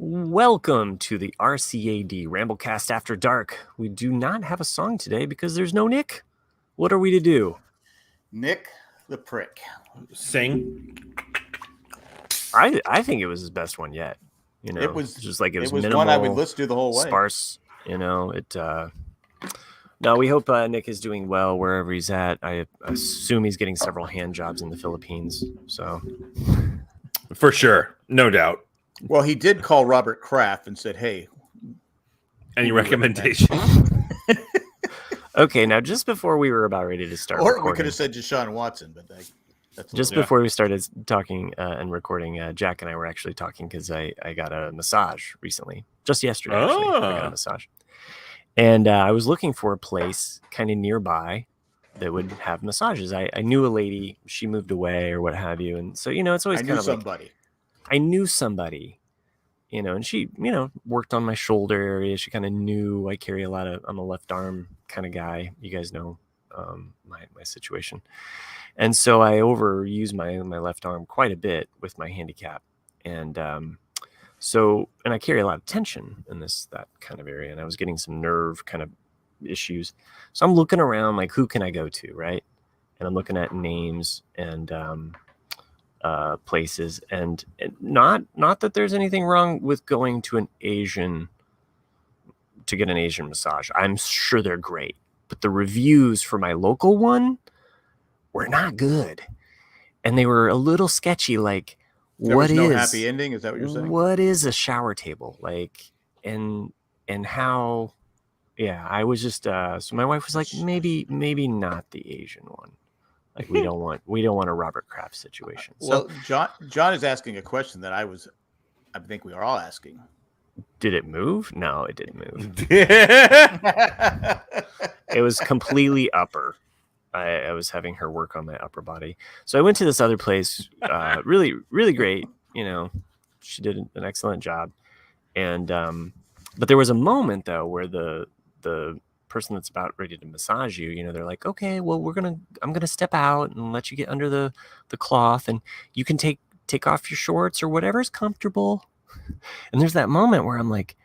Welcome to the RCAD Ramblecast After Dark. We do not have a song today because there's no Nick. What are we to do? Nick the Prick. Sing. I think it was his best one yet. You know, It was just like it was one minimal, I would listen to the whole way. sparse. You know, it. No, we hope Nick is doing well wherever he's at. I assume he's getting several hand jobs in the Philippines. So, For sure. No doubt. Well, he did call Robert Kraft and said, "Hey, Any recommendation? okay, now just before we were about ready to start, or recording, we could have said Deshaun Watson, but that's just before we started talking and recording, Jack and I were actually talking because I got a massage recently, just yesterday. Actually, I got a massage, and I was looking for a place kind of nearby that would have massages. I knew a lady; she moved away or what have you, and so it's always kind of somebody. I knew somebody, and she, worked on my shoulder area. She kind of knew I carry I'm a left arm kind of guy. You guys know my situation. And so I overuse my left arm quite a bit with my handicap. And and I carry a lot of tension in that kind of area. And I was getting some nerve kind of issues. So I'm looking around like, who can I go to, right? And I'm looking at names and places, and not that there's anything wrong with going to get an Asian massage. I'm sure they're great, but the reviews for my local one were not good, and they were a little sketchy. Like, There no happy ending? Is that what you're saying? What is a shower table like? And how? Yeah, I was just so my wife was like, maybe not the Asian one. Like we don't want a Robert Kraft situation. Well, John is asking a question that I think we are all asking. Did it move? No, it didn't move. It was completely upper. I was having her work on my upper body. So I went to this other place, really, really great. She did an excellent job. And but there was a moment though where the person that's about ready to massage you, they're like, okay, well, I'm gonna step out and let you get under the cloth, and you can take off your shorts or whatever's comfortable. And there's that moment where I'm like,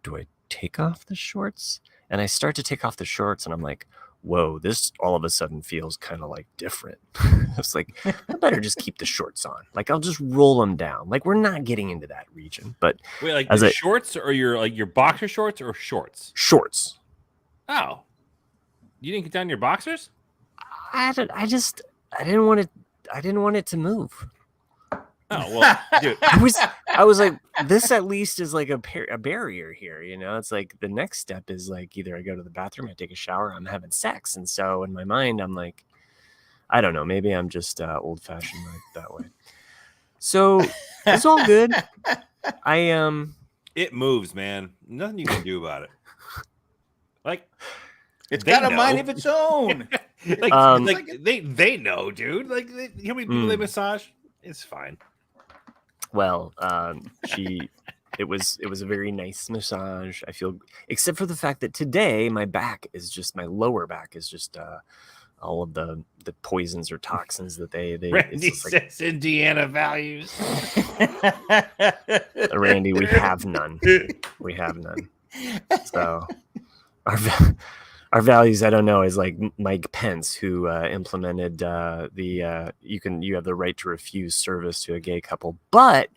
do I take off the shorts? And I start to take off the shorts, and I'm like, whoa, this all of a sudden feels kind of like different. It's like, I better just keep the shorts on. Like, I'll just roll them down. Like, we're not getting into that region. But wait, like the shorts, or your boxer shorts, or shorts? Shorts. Oh, you didn't get down your boxers? I didn't want it to move. Oh, well, dude. I was like, this at least is like a barrier here, It's like the next step is like either I go to the bathroom, I take a shower, I'm having sex, and so in my mind I'm like, I don't know, maybe I'm just old fashioned like that way. So it's all good. It moves, man. Nothing you can do about it. Like, it's got a mind of its own. they know, dude. Like, how many people they massage? It's fine. Well, it was a very nice massage. I feel, except for the fact that today my lower back is just all of the poisons or toxins that they Randy says Indiana values. Randy, we have none. We have none. So our values, I don't know, is like Mike Pence, who implemented you have the right to refuse service to a gay couple, but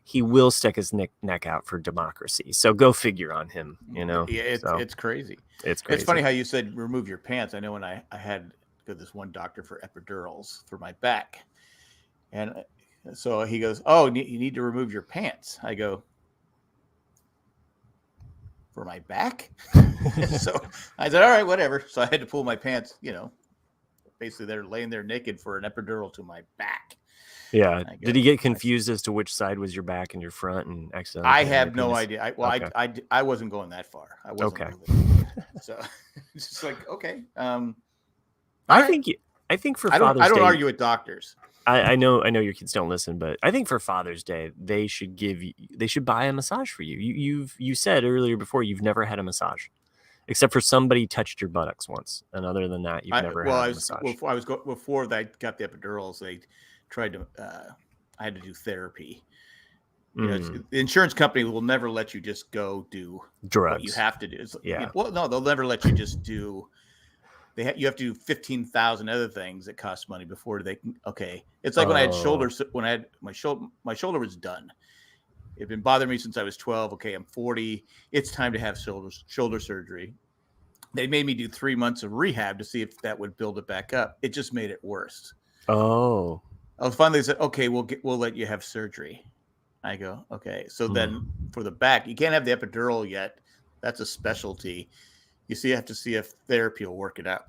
he will stick his neck out for democracy. So go figure on him, Yeah, it's crazy. It's crazy. It's funny how you said remove your pants. I know when I had to go to this one doctor for epidurals for my back, and so he goes, "Oh, you need to remove your pants." I go, "For my back?" So I said, all right, whatever. So I had to pull my pants, basically they're laying there naked for an epidural to my back. Yeah. Did he get confused as to which side was your back and your front and accidentally? I have no idea. I wasn't going that far. I wasn't okay. So it's just like, okay. I think for Father's Day, I don't argue with doctors. I know your kids don't listen, but I think for Father's Day they should buy a massage for you. You said earlier before you've never had a massage, except for somebody touched your buttocks once, and other than that, you've never had a massage. Before I got the epidurals, they tried to. I had to do therapy You know, the insurance company will never let you just go do drugs. What you have to do. Yeah. Well, no, they'll never let you just do. You have to do 15,000 other things that cost money before they can. Okay, it's like when I had shoulders. When I had my shoulder was done. It had been bothering me since I was 12. Okay, I'm 40. It's time to have shoulder surgery. They made me do 3 months of rehab to see if that would build it back up. It just made it worse. Oh. I finally said, okay, we'll let you have surgery. I go, okay. So then for the back, you can't have the epidural yet. That's a specialty. You have to see if therapy will work it out.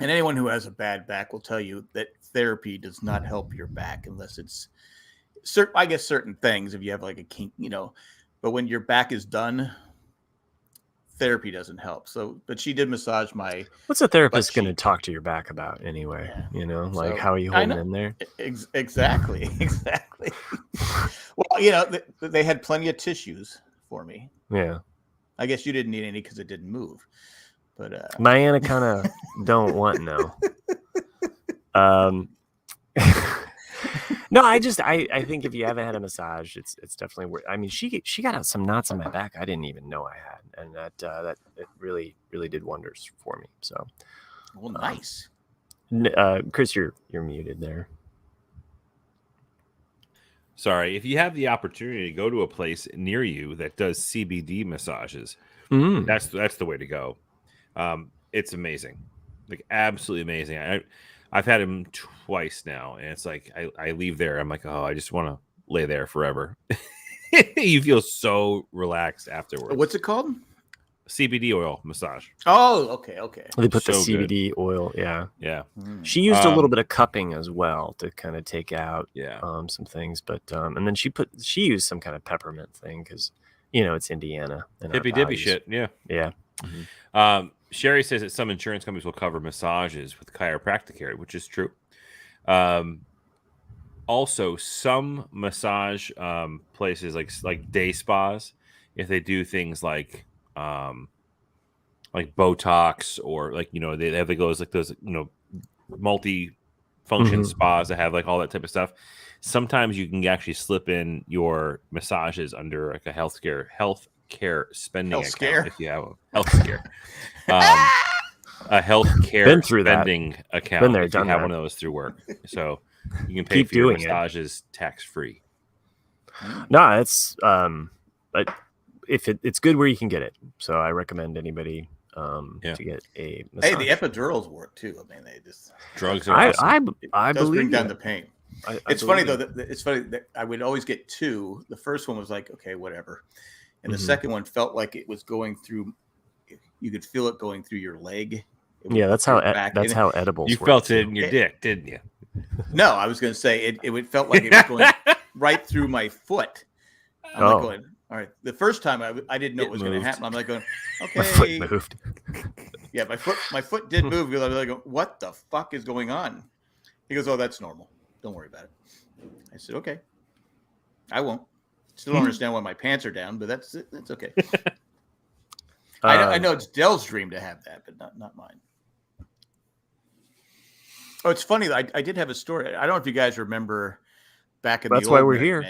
And anyone who has a bad back will tell you that therapy does not help your back unless it's certain things. If you have like a kink, but when your back is done, therapy doesn't help. So, but she did massage my. What's a therapist going to talk to your back about anyway? Yeah. Like how are you holding in there? Exactly. Well, they had plenty of tissues for me. Yeah. I guess you didn't need any because it didn't move. But my Anna kind of don't want no. No, I think if you haven't had a massage, it's definitely worth. I mean, she got out some knots on my back I didn't even know I had, and that it really did wonders for me. So, well, nice. Chris, you're muted there. Sorry, if you have the opportunity to go to a place near you that does CBD massages, that's the way to go. It's amazing, like absolutely amazing. I've had him twice now, and it's like I leave there. I'm like, oh, I just want to lay there forever. You feel so relaxed afterwards. What's it called? CBD oil massage. Oh, okay. They put the CBD oil, yeah. She used a little bit of cupping as well to kind of take out some things, but and then she used some kind of peppermint thing because it's Indiana. Hippy dippy shit, yeah. Mm-hmm. Sherry says that some insurance companies will cover massages with chiropractic care, which is true. Also, some massage places like day spas, if they do things like Botox or they have those multi-function spas that have like all that type of stuff. Sometimes you can actually slip in your massages under like a healthcare spending account if you have a health scare. A healthcare spending account Been there, if you done have that. one of those through work. So you can pay for your massages tax-free. No, it's it's good where you can get it. So I recommend anybody to get a massage. Hey, the epidurals work too. I mean, they just drugs are awesome. I believe bring down the pain. It's funny though. It's funny that I would always get two. The first one was like, okay, whatever, and the second one felt like it was going through. You could feel it going through your leg. Yeah, that's how edibles. You felt it in your dick, didn't you? No, I was going to say it felt like it was going right through my foot. I'm like going, all right. The first time I didn't know what was going to happen. I'm like going, okay. My foot moved. Yeah, my foot did move because I was like, what the fuck is going on? He goes, oh, that's normal. Don't worry about it. I said, okay. I won't. Still don't understand why my pants are down, but that's okay. I know it's Dell's dream to have that, but not mine. Oh, it's funny. I did have a story. I don't know if you guys remember back in that's why we're here.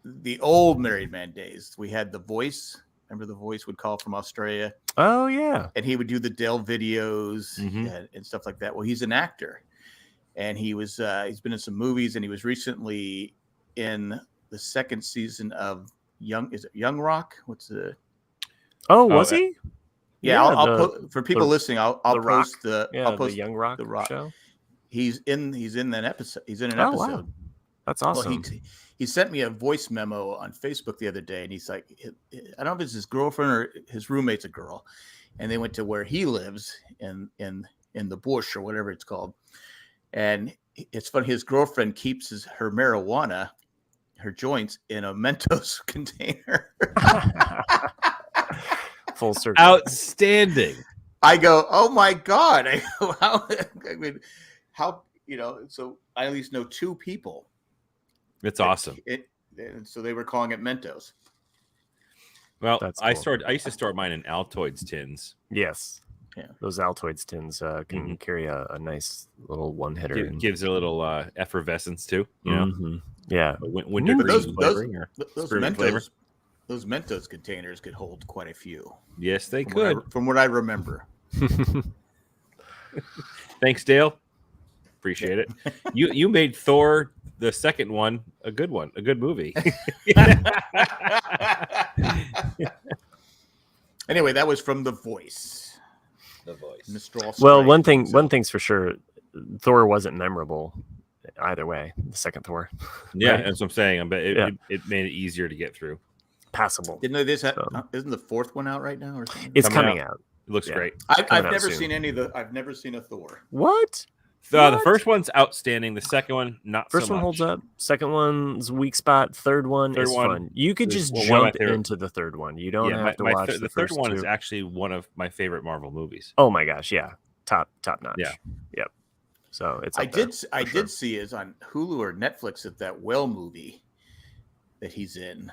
The old Married Man days. We had The Voice. Remember The Voice would call from Australia? Oh, yeah. And he would do the Dell videos and stuff like that. Well, he's an actor. And he's been in some movies, and he was recently in the second season of Young Rock? What's the... Oh, was he? Yeah, I'll for people listening, I'll post the Young Rock show. He's in that episode. He's in an episode. Wow. That's awesome. Well, he sent me a voice memo on Facebook the other day, and he's like, I don't know if it's his girlfriend or his roommate's a girl, and they went to where he lives in the bush or whatever it's called. And it's funny, his girlfriend keeps her marijuana, her joints, in a Mentos container. Full circle. Outstanding. I go, oh my God. I go, how, so I at least know two people. It's awesome. So they were calling it Mentos. Well, cool. I used to store mine in Altoids tins. Yes. those Altoid stins can carry a nice little one hitter. Gives it a little effervescence too. You know, yeah. Winter flavoring or spirit flavor. Those Mentos containers could hold quite a few. Yes, they could. From what I remember. Thanks, Dale. Appreciate it. You made Thor the second one a good movie. Anyway, that was from The Voice. Mr. Well, one thing's for sure, Thor wasn't memorable either way. The second Thor. Yeah, right? that's what I'm saying. But it made it easier to get through. Passable. Didn't they isn't the fourth one out right now or something? It's coming out. It looks great. I've never seen any of the. I've never seen a Thor. What? The first one's outstanding. The second one, not first so one much. holds up. Second one's weak spot. Third one is fun. You could just jump into the third one. You don't have to watch the third first one. two. Is actually one of my favorite Marvel movies. Oh my gosh, yeah, top notch. Yeah, yep. So it's. I did see is on Hulu or Netflix that whale movie that he's in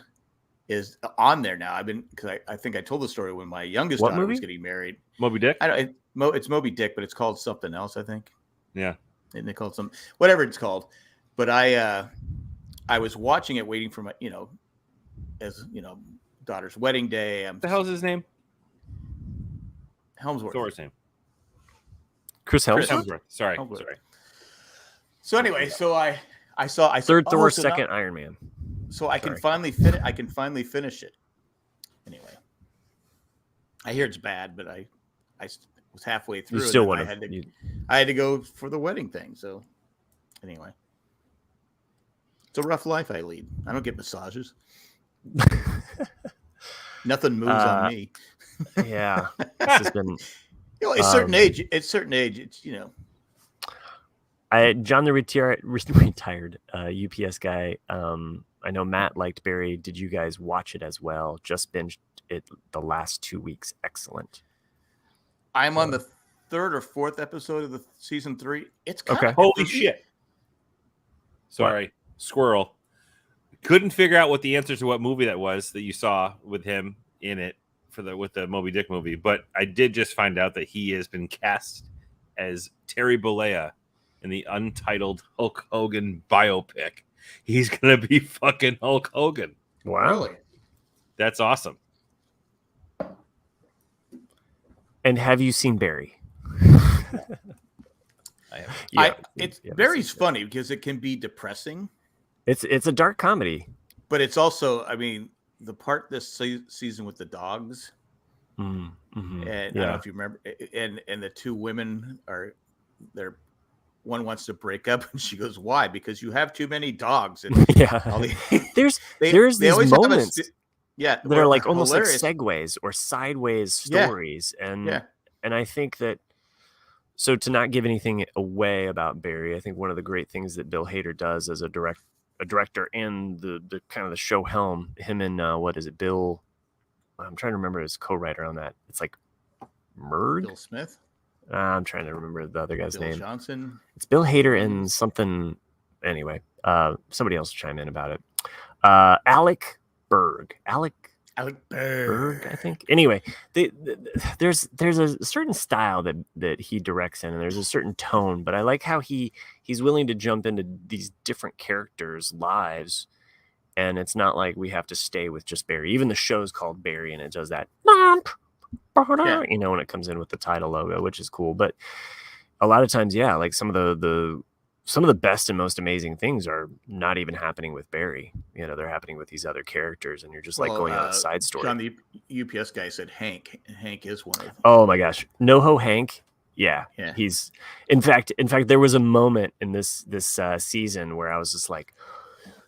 is on there now. Because I think I told the story when my youngest daughter was getting married. Moby Dick. It's Moby Dick, but it's called something else, I think. Yeah, and they called whatever it's called. But I was watching it, waiting for my daughter's wedding day. What the hell's his name? Helmsworth. Thor's name. Chris Helmsworth. Sorry. So anyway, so I saw third Thor, second Iron Man. So I can finally finish it. Anyway, I hear it's bad, but I was halfway through. You still I had to go for the wedding thing. So anyway, it's a rough life I lead. I don't get massages. Nothing moves on me. Yeah, this has been. At a certain age, it's John the retired UPS guy. I know Matt liked Barry. Did you guys watch it as well? Just binged it the last 2 weeks. Excellent. I'm on the third or fourth episode of the season 3. It's okay. Holy shit! Sorry, squirrel. Couldn't figure out what the answer to what movie that was that you saw with him in it with the Moby Dick movie, but I did just find out that he has been cast as Terry Bollea in the untitled Hulk Hogan biopic. He's gonna be fucking Hulk Hogan. Wow, really? That's awesome. And have you seen Barry? Barry's funny because it can be depressing. It's a dark comedy, but it's also, the part this season with the dogs, and I don't know if you remember, and the two women one wants to break up, and she goes, "Why? Because you have too many dogs." And there's these moments, that are like almost hilarious. like segues or sideways stories, and I think that. So to not give anything away about Barry, I think one of the great things that Bill Hader does as a director and the kind of the show helm, him and what is it, Bill? I'm trying to remember his co-writer on that. It's like Merg. Bill Smith. I'm trying to remember the other guy's name. Johnson. It's Bill Hader and something. Anyway, somebody else chime in about it. Alec Berg, I think. Anyway, there's a certain style that he directs in, and there's a certain tone. But I like how he's willing to jump into these different characters' lives, and it's not like we have to stay with just Barry. Even the show's called Barry, and it does that, when it comes in with the title logo, which is cool. But a lot of times, like some of the best and most amazing things are not even happening with Barry. They're happening with these other characters, and you're just going on a side story. John, the UPS guy said Hank. Hank is one of them. Oh my gosh, NoHo Hank. Yeah. He's in fact, there was a moment in this season where I was just like,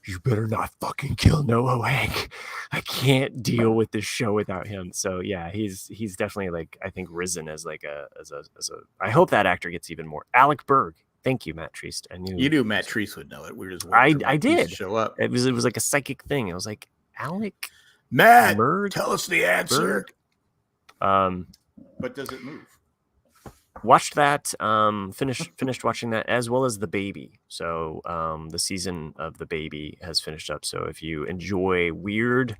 you better not fucking kill NoHo Hank. I can't deal with this show without him. So yeah, he's definitely I think risen as a I hope that actor gets even more. Alec Berg. Thank you, Matt Treist. I knew you knew Matt Treist would know it. We were just I did to show up. It was like a psychic thing. I was like, Alec Matt, Berg? tell us the answer. But does it move? Watched that. Finished watching that as well as The Baby. So the season of The Baby has finished up. So if you enjoy weird,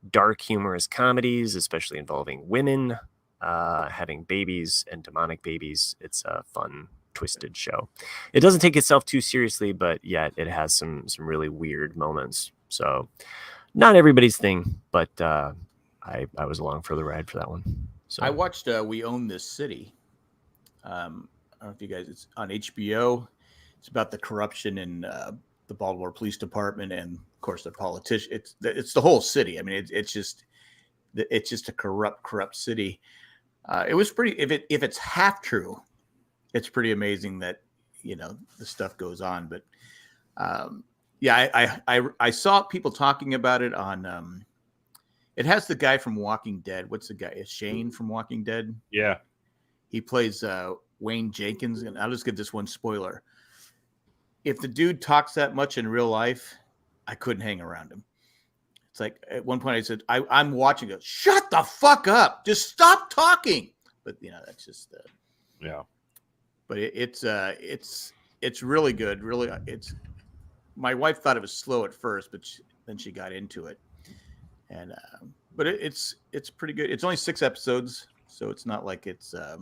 dark, humorous comedies, especially involving women, having babies and demonic babies. It's a fun, twisted show. It doesn't take itself too seriously, but yet it has some really weird moments. So not everybody's thing, but I was along for the ride for that one. So I watched We Own This City. I don't know if you guys, it's on HBO. It's about the corruption in the Baltimore Police Department and, of course, the politician. It's the whole city. I mean, it's just a corrupt city. It was pretty. If it's half true, it's pretty amazing that the stuff goes on. But yeah, I saw people talking about it on. It has the guy from Walking Dead. What's the guy? Is Shane from Walking Dead? Yeah, he plays Wayne Jenkins, and I'll just give this one spoiler. If the dude talks that much in real life, I couldn't hang around him. It's like at one point I said, I'm watching it. Shut the fuck up. Just stop talking. But that's just yeah. But it's really good. Really, my wife thought it was slow at first, but then she got into it. And but it's pretty good. It's only 6 episodes, so it's not like it's I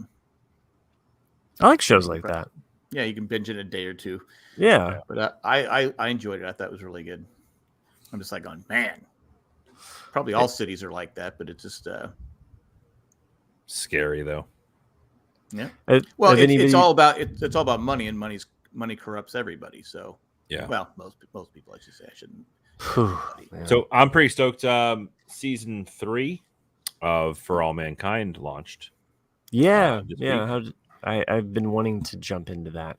like shows like that. Yeah, you can binge it in a day or two. Yeah. But I enjoyed it. I thought it was really good. I'm just like going, man. Probably all cities are like that, but it's just scary though. Yeah. It's all about money, and money corrupts everybody. So yeah. Well, most people, I should say. I shouldn't. Yeah. So I'm pretty stoked. Season 3 of For All Mankind launched. Yeah. I've been wanting to jump into that.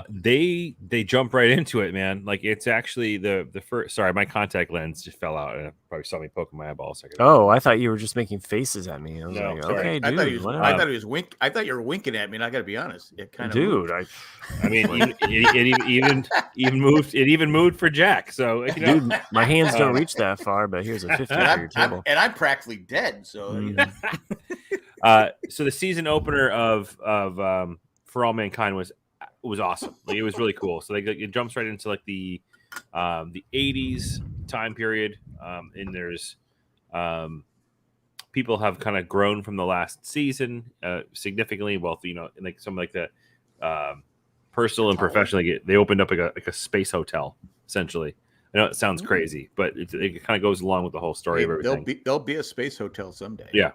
They jump right into it, man. Like it's actually the first. Sorry, my contact lens just fell out, and probably saw me poking my eyeball a second ago. Oh, I thought you were just making faces at me. I was like, sorry. okay, dude. I thought he was wink. I thought you were winking at me, and I got to be honest, it kind of dude. I mean, it even moved for Jack. So dude, my hands don't reach that far, but here's a 50 for your table. And I'm practically dead. So so the season opener of For All Mankind was awesome. Like, it was really cool. So it jumps right into like the 80s time period, and there's people have kind of grown from the last season significantly. Well, like some like the personal and professional, they opened up like a space hotel essentially. I know it sounds crazy, but it kind of goes along with the whole story of everything. There'll be a space hotel someday. Yeah,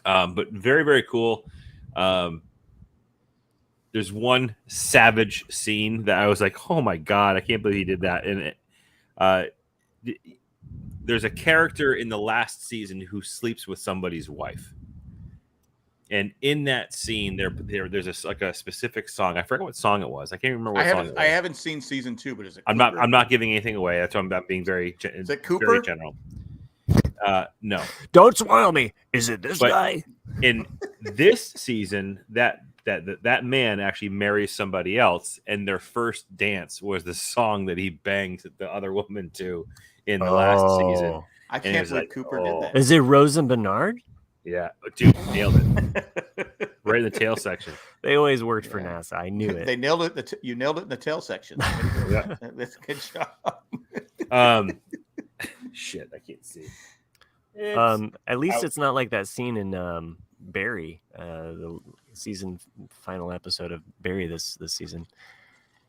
but very, very cool. There's one savage scene that I was like, oh my God, I can't believe he did that. And there's a character in the last season who sleeps with somebody's wife. And in that scene, there's a specific song. I forgot what song it was. I can't remember what song it was. I haven't seen season 2, but is it? I'm not giving anything away. That's why I'm being very. Is it Cooper? Very general. No. Don't spoil me. Is it this guy? In this season, that man actually marries somebody else, and their first dance was the song that he banged the other woman to in the last season. I can't believe Cooper did that. Is it Rose and Bernard? Yeah, dude, nailed it. Right in the tail section. They always worked for NASA. I knew it. They nailed it. You nailed it in the tail section. Yeah. That's a good job. Shit, I can't see. At least it's not like that scene in Barry, the season final episode of Barry this season.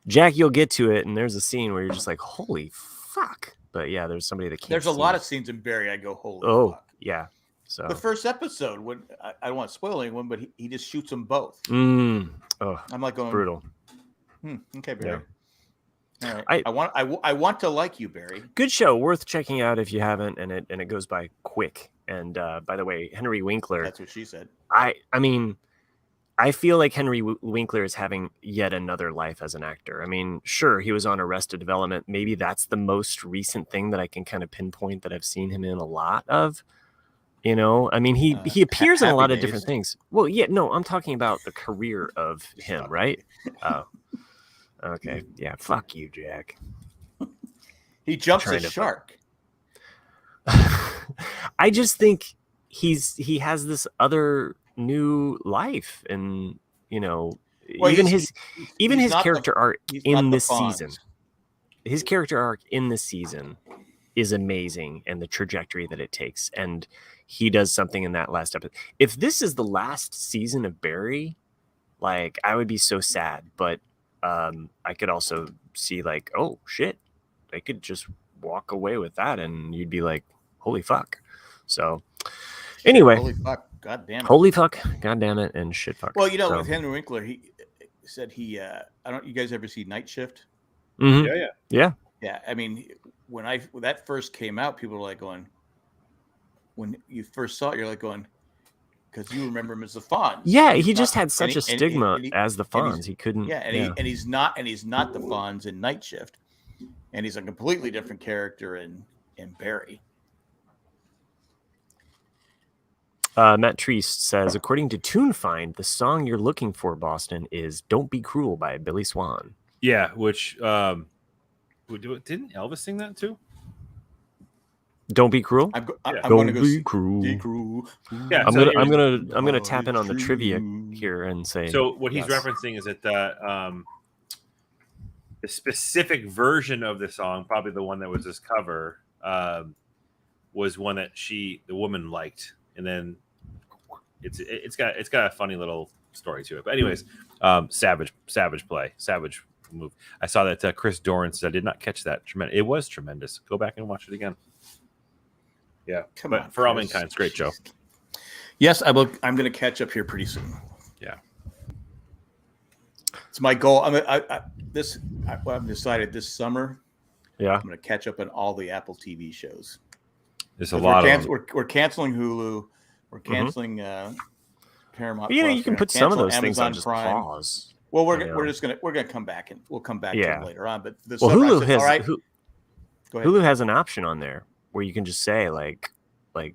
Jack, you'll get to it, and there's a scene where you're just like, holy fuck. But yeah, there's somebody that can't. There's a lot of scenes in Barry I go, holy fuck. Yeah. So the first episode, when I don't want to spoil anyone, but he just shoots them both. I'm like going brutal. Okay, Barry. Yeah. All right. I want to like you, Barry. Good show, worth checking out if you haven't, and it goes by quick. And by the way, Henry Winkler. That's what she said. I mean, I feel like Henry Winkler is having yet another life as an actor. I mean, sure, he was on Arrested Development. Maybe that's the most recent thing that I can kind of pinpoint that I've seen him in a lot of. I mean, he appears in a lot of different things. Well, yeah, no, I'm talking about the career of him, right? Oh, okay. Yeah, fuck you, Jack. He jumps a shark. I just think he has this other new life, and even his character arc in this season. His character arc in this season is amazing, and the trajectory that it takes. And he does something in that last episode. If this is the last season of Barry, like, I would be so sad. But I could also see, like, oh shit, they could just walk away with that, and you'd be like, holy fuck. So anyway, holy fuck, god damn it, holy fuck, god damn it, and shit fuck. Well, you know, So, with Henry Winkler, he said I don't. You guys ever see Night Shift? mhm. Yeah. Yeah, I mean, when that first came out, people were like going, when you first saw it, you're like going, because you remember him as the Fonz. Yeah, He's he just not- had such a stigma as the Fonz. He couldn't. Yeah, and he's not the Fonz in Night Shift, and he's a completely different character in Barry. Matt Treist says, according to TuneFind, the song you're looking for, Boston, is "Don't Be Cruel" by Billy Swan. Yeah, which didn't Elvis sing that too? Don't be cruel. I'm Don't going to go be see cruel. Yeah, I'm so gonna tap in on the trivia here and say. So what he's yes. referencing is that the specific version of the song, probably the one that was this cover, was one that the woman liked, and then it's got a funny little story to it. But anyways, savage move. I saw that Chris Doran said, I did not catch that. It was tremendous. Go back and watch it again. Yeah, but For All Mankind, it's great, Joe. Yes, I will. I'm going to catch up here pretty soon. Yeah, it's my goal. I've decided this summer. Yeah, I'm going to catch up on all the Apple TV shows. There's a lot of them. We're canceling Hulu. We're canceling Paramount. But, you can put some of those things on just Prime. pause. Well, we're gonna come back and we'll come back to it later on. But Hulu has all right. Go ahead. Hulu has an option on there where you can just say like I'm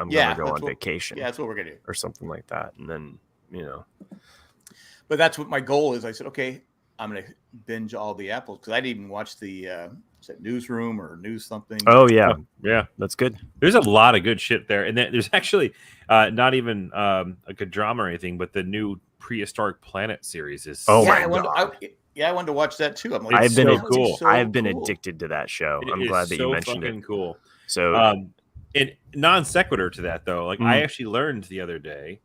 gonna go on vacation. Yeah, that's what we're gonna do, or something like that, and then But that's what my goal is. I said, okay, I'm gonna binge all the Apples because I didn't even watch the Newsroom or News something. Oh yeah, that's good. There's a lot of good shit there, and there's actually not even like a drama or anything, but the new Prehistoric Planet series is. Oh my god! I wanted to watch that too. I'm like, I've been cool. I've been addicted to that show. I'm glad that you mentioned it. Cool. So, and non sequitur to that though, like I actually learned the other day,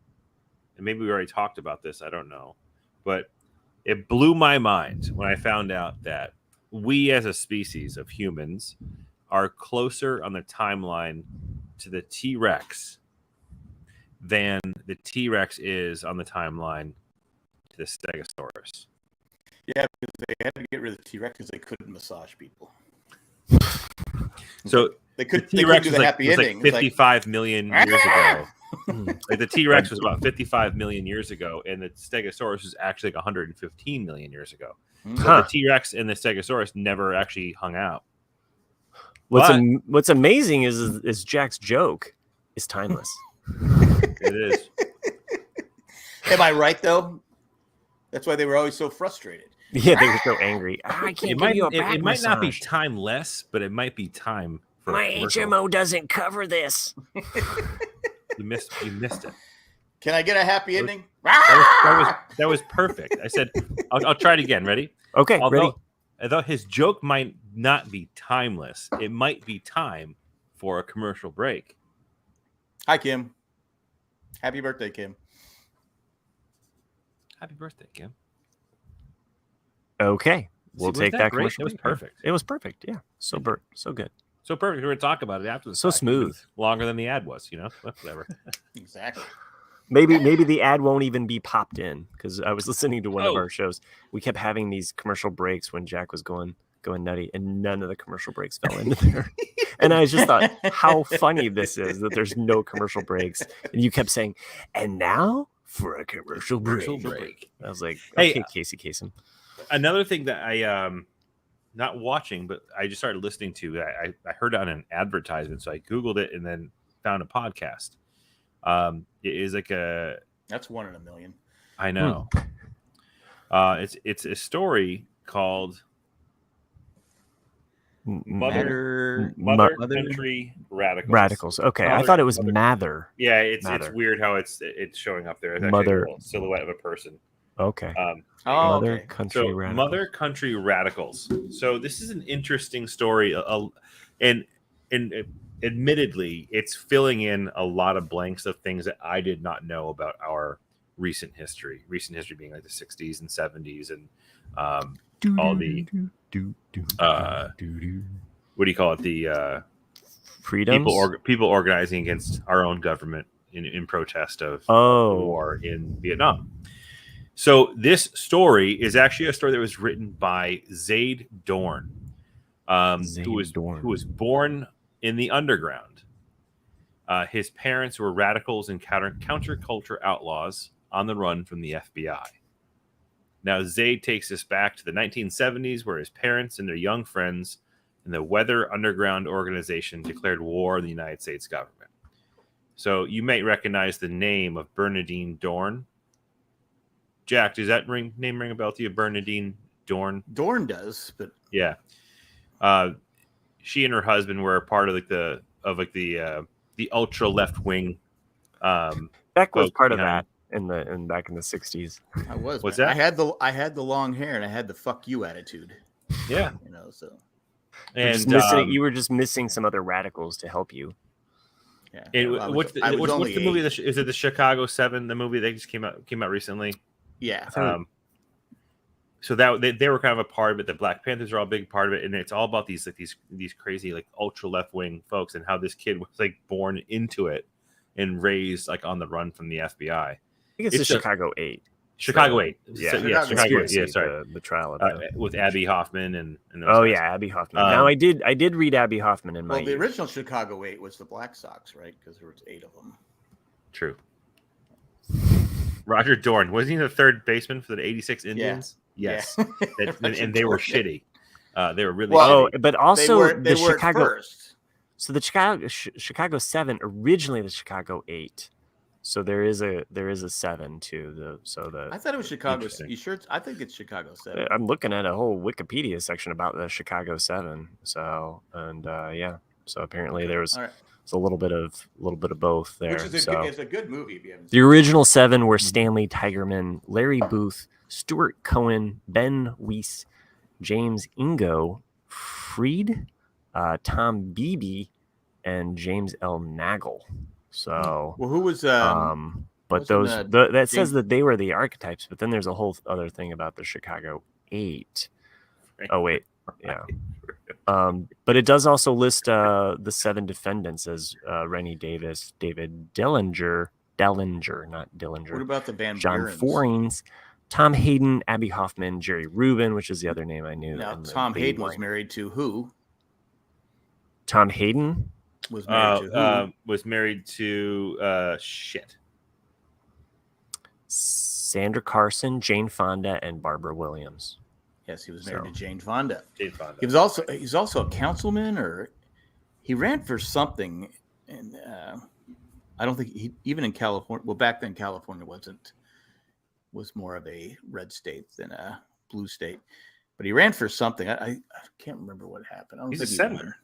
and maybe we already talked about this. I don't know, but it blew my mind when I found out that we as a species of humans are closer on the timeline to the T-Rex than the T-Rex is on the timeline to the Stegosaurus. Yeah, because they had to get rid of the T-Rex because they couldn't massage people. So they couldn't do the happy ending. Like 55 million years ago. Like the T-Rex was about 55 million years ago, and the Stegosaurus was actually like 115 million years ago. So the T-Rex and the Stegosaurus never actually hung out. What's amazing is Jack's joke is timeless. It is. Am I right though? That's why they were always so frustrated. Yeah, they were so angry. I can't give you a back It might not be massage. timeless, but it might be time for My HMO doesn't cover this. You missed it. Can I get a happy ending? That was perfect. I said, I'll try it again. Ready? Okay, ready. Although his joke might not be timeless, it might be time for a commercial break. Hi, Kim. Happy birthday, Kim. Happy birthday, Kim. Okay, we'll take that great? commercial. It was perfect. It was perfect. Yeah, so perfect. So perfect. We're going to talk about it after the So fact. smooth. Longer than the ad was, whatever. Exactly. Maybe the ad won't even be popped in because I was listening to one of our shows. We kept having these commercial breaks when Jack was going nutty, and none of the commercial breaks fell into there. And I just thought how funny this is that there's no commercial breaks, and you kept saying, "And now for a commercial break." I was like, Hey, "Okay, Casey Kasem." Another thing that I not watching, but I just started listening to. I heard on an advertisement, so I Googled it and then found a podcast. It is like that's 1 in a million. I know. It's a story called Mother Country Radicals. Radicals. Okay, I thought it was Mather. Yeah, it's Mather. weird how it's showing up there. It's actually Mother a little silhouette of a person. Okay. Mother Country Radicals. Mother Country Radicals. So this is an interesting story, and admittedly, it's filling in a lot of blanks of things that I did not know about our recent history. Recent history being like the 60s and 70s and all the what do you call it? The freedoms. People organizing against our own government in protest of the war in Vietnam. So this story is actually a story that was written by Zaid Dorn, who was born in the underground. His parents were radicals and counterculture outlaws on the run from the FBI. Now, Zaid takes us back to the 1970s, where his parents and their young friends in the Weather Underground Organization declared war on the United States government. So you may recognize the name of Bernadine Dorn. Jack, does that name ring a bell to you? Bernadine Dorn? Dorn does, but yeah. She and her husband were a part of the ultra left wing. Beck was part of that back in the 60s. I was. What's man. that? I had the long hair and I had the "fuck you" attitude. Yeah, so. And you were just missing some other radicals to help you. Yeah. What's the movie? Is it the Chicago 7? The movie that just came out recently. Yeah. So that they were kind of a part of it. The Black Panthers are all a big part of it, and it's all about these crazy like ultra left wing folks and how this kid was like born into it and raised like on the run from the FBI. I think it's the Chicago 8. Chicago 8. Yeah, Chicago 8. Yeah, sorry. The trial of with Abby Hoffman and those guys. Abby Hoffman. Now I did read Abby Hoffman in my. Well, the original Chicago 8 was the Black Sox, right? Because there was 8 of them. True. Roger Dorn, wasn't he the third baseman for the '86 Indians? Yeah. Yes, and they were shitty. They were really shitty. But also the Chicago. First. So the Chicago 7 originally the Chicago 8. So there is a 7 too. I thought it was Chicago. You sure? I think it's Chicago 7. I'm looking at a whole Wikipedia section about the Chicago 7. So so apparently there was. Right. It's a little bit of both there. Which is it's a good movie if you haven't seen it. The original 7 were Stanley Tigerman, Larry Booth, Stuart Cohen, Ben Weiss, James Ingo, Freed, Tom Beebe, and James L. Nagel. So who was but those that says that they were the archetypes, but then there's a whole other thing about the Chicago 8. Oh wait. Yeah. But it does also list the 7 defendants as Rennie Davis, David Dellinger, not Dillinger. What about the Van John Buren's? Forings, Tom Hayden, Abby Hoffman, Jerry Rubin, which is the other name I knew. Now, Tom Hayden was married to who? Tom Hayden was married to who? Was married to shit. Sandra Carson, Jane Fonda, and Barbara Williams. Yes, he was married to Jane Fonda. Jane Fonda. He's also a councilman, or he ran for something, and I don't think even in California. Well, back then California was more of a red state than a blue state, but he ran for something. I can't remember what happened. He's a senator.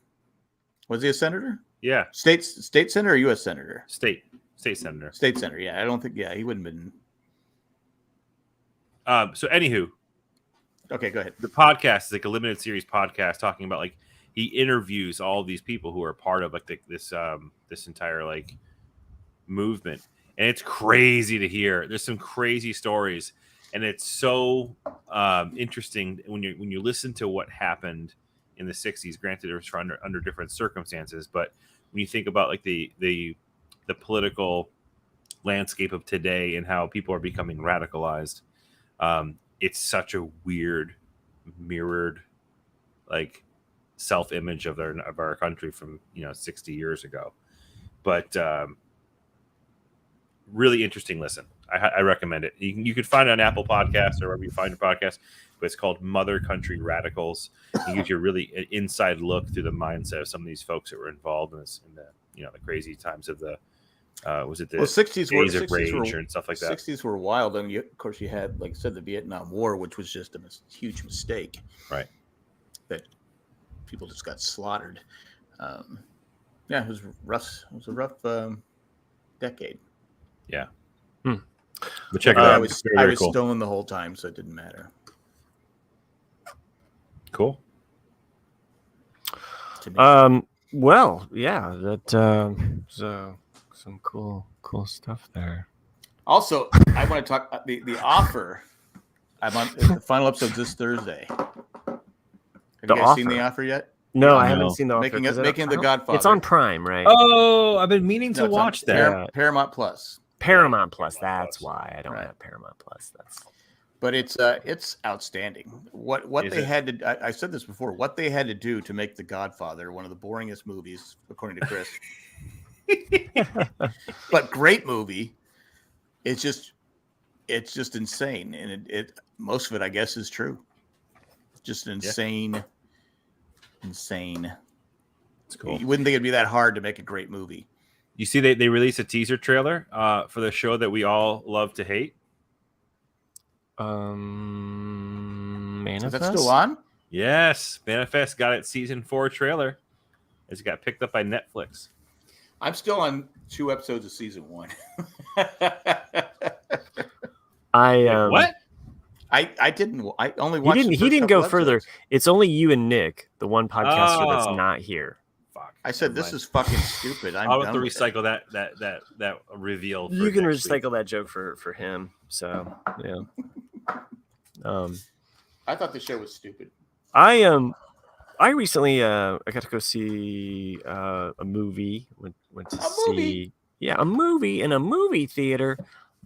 Was he a senator? Yeah. State senator or U.S. senator? State senator. State senator. Yeah, I don't think. Yeah, he wouldn't have been. So anywho. Okay, go ahead. The podcast is like a limited series podcast talking about like he interviews all these people who are part of like this entire like movement, and it's crazy to hear. There's some crazy stories, and it's so interesting when you listen to what happened in the 60s. Granted, it was under different circumstances, but when you think about like the political landscape of today and how people are becoming radicalized. It's such a weird mirrored like self-image of our country from 60 years ago, but really interesting listen. I recommend it. You can find it on Apple Podcasts or wherever you find your podcast, but it's called Mother Country Radicals. It gives you a really an inside look through the mindset of some of these folks that were involved in this, in the crazy times of the 60s days of rage and stuff like that. 60s were wild. I mean, of course, you had, like I said, the Vietnam War, which was just a huge mistake. Right. That people just got slaughtered. It was rough. It was a rough decade. Yeah. But check it out. I was stoned the whole time, so it didn't matter. Cool. Well, yeah, that so some cool stuff there. Also, I want to talk the offer. I'm on the final episode this Thursday. Have you guys seen The Offer yet? No, I haven't seen The Offer. Making The Godfather. It's on Prime, right? Oh, I've been meaning to watch that. Paramount Plus. Paramount Plus. That's why I don't have Paramount Plus. But it's outstanding. What they had to I said this before. What they had to do to make The Godfather one of the boringest movies, according to Chris, but great movie. It's just insane, and it most of it, I guess, is true. Just insane. It's cool. You wouldn't think it'd be that hard to make a great movie. You see, they released a teaser trailer for the show that we all love to hate. Manifest? Is that still on? Yes, Manifest got its season 4 trailer. It's got picked up by Netflix. I'm still on 2 episodes of season 1. What? I didn't. I only watched. He didn't go further. It's only you and Nick, the one podcaster that's not here. Fuck. I said this is fucking stupid. I'll have to recycle that reveal. You can recycle that joke for him. So yeah. I thought the show was stupid. I recently I got to go see a movie. Went to see a movie in a movie theater.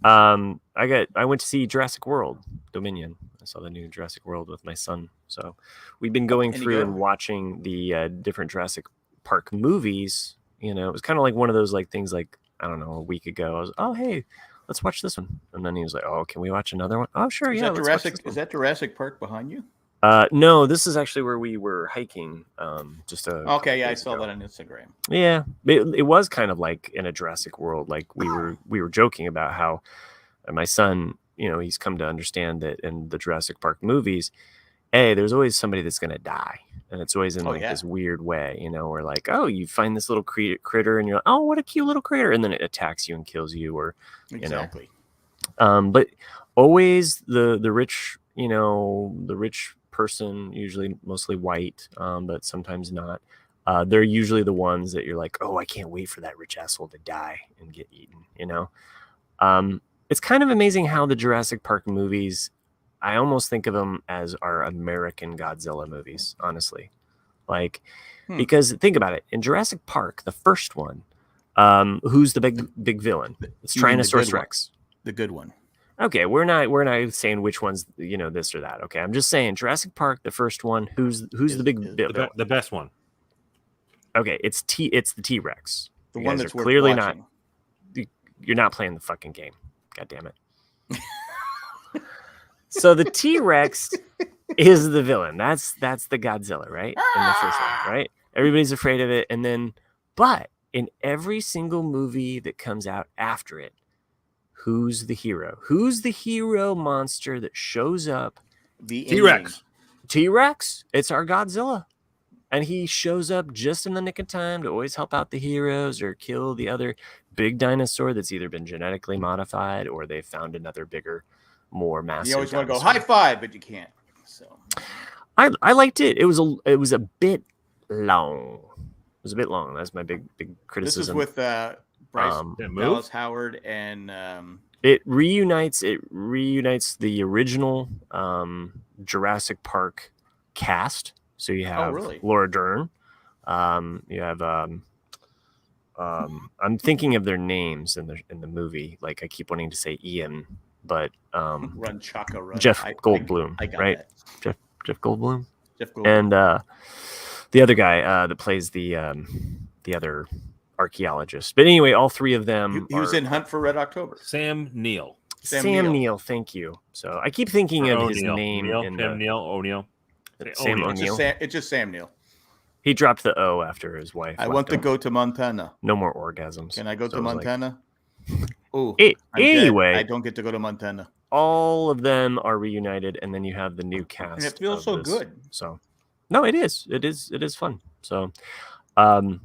I went to see Jurassic World Dominion. I saw the new Jurassic World with my son. So we've been going through and watching the different Jurassic Park movies. You know, it was kind of like one of those like things like, I don't know, a week ago. I was, oh, hey, let's watch this one. And then he was like, oh, can we watch another one? Oh, sure. Is that Jurassic Park behind you? No, this is actually where we were hiking. I saw that on Instagram. Yeah, it was kind of like in a Jurassic World. Like we were joking about how my son, you know, he's come to understand that in the Jurassic Park movies, there's always somebody that's going to die, and it's always in this weird way, you know, where like, oh, you find this little critter, and you're like, oh, what a cute little critter, and then it attacks you and kills you, or exactly. But always the rich, you know, the rich person, usually mostly white, but sometimes not. They're usually the ones that you're like, oh, I can't wait for that rich asshole to die and get eaten, you know? It's kind of amazing how the Jurassic Park movies, I almost think of them as our American Godzilla movies, honestly. Like, because think about it, in Jurassic Park, the first one, who's the big villain? It's Tyrannosaurus Rex. The good one. Okay, we're not saying which one's, you know, this or that. Okay, I'm just saying Jurassic Park, the first one. Who's the big villain? The best one. Okay, it's the T-Rex. The one that's clearly not. You're not playing the fucking game. God damn it. So the T-Rex is the villain. That's the Godzilla, right? In the first one, right? Everybody's afraid of it, and then, but in every single movie that comes out after it, who's the hero? Who's the hero monster that shows up? The T-Rex. T-Rex. It's our Godzilla. And he shows up just in the nick of time to always help out the heroes or kill the other big dinosaur that's either been genetically modified or they found another bigger, more massive. You always want to go dinosaur. high five, but you can't. So I liked it. It was a bit long. It was a bit long. That's my big criticism. This is with Bryce Dallas Howard, and it reunites the original Jurassic Park cast. So you have Laura Dern. You have I'm thinking of their names in the movie. Like I keep wanting to say Ian, but Run Chaka Run. Jeff Goldblum, I got right? that. Jeff Goldblum. Jeff Goldblum. And the other guy that plays the other archaeologist. But anyway, all three of them. He was in Hunt for Red October. Sam Neill. Sam Neill. Thank you. So I keep thinking of his name. O'Neill. Sam O'Neill. It's just Sam Neill. He dropped the O after his wife. I want to go to Montana. No more orgasms. Can I go to Montana? Oh, anyway, I don't get to go to Montana. All of them are reunited, and then you have the new cast. And it feels so good. So, no, it is. It is fun. So, it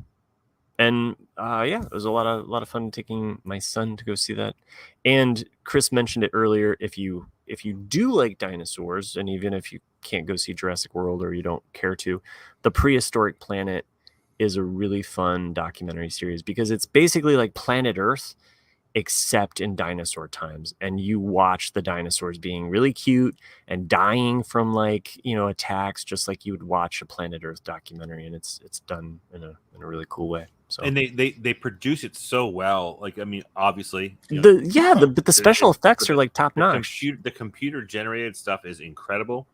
was a lot of fun taking my son to go see that. And Chris mentioned it earlier. If you do like dinosaurs, and even if you can't go see Jurassic World or you don't care to, the Prehistoric Planet is a really fun documentary series because it's basically like Planet Earth, except in dinosaur times, and you watch the dinosaurs being really cute and dying from like, you know, attacks, just like you would watch a Planet Earth documentary, and it's done in a really cool way. So And they produce it so well. Like, I mean, obviously, but the special effects are like top notch. The computer generated stuff is incredible,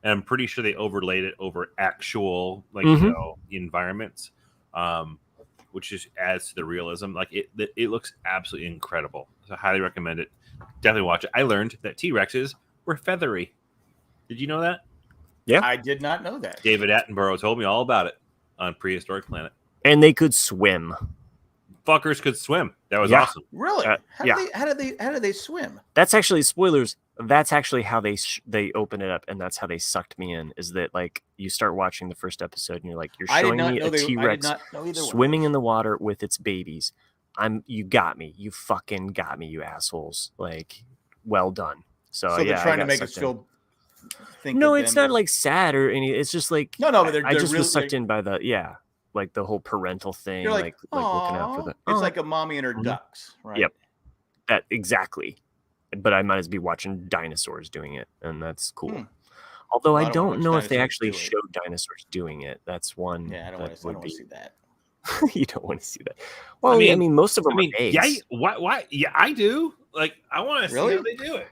and I'm pretty sure they overlaid it over actual, like, you know, environments. Which just adds to the realism. Like it looks absolutely incredible. So I highly recommend it. Definitely watch it. I learned that T-Rexes were feathery. Did you know that? Yeah. I did not know that. David Attenborough told me all about it on Prehistoric Planet. And they could swim. Fuckers could swim. That was awesome. Really? How did they swim? That's actually spoilers. That's actually how they open it up, and that's how they sucked me in. Is that like you start watching the first episode, and you're like, you're showing me a T-Rex swimming in the water with its babies. You got me. You fucking got me, you assholes. Like, well done. So they're trying to make us feel. No, it's not like sad or any. It's just like no. But I just was sucked in by the like the whole parental thing. You're like looking out for the. It's like a mommy and her ducks, right? Yep. That exactly. But I might as be watching dinosaurs doing it, and that's cool. Although I don't know if they actually showed dinosaurs doing it. That's one. Yeah, I don't want to see that. You don't want to see that. Well, I mean most of them are eggs. Yeah, why? Yeah, I do. Like, I want to see how they do it.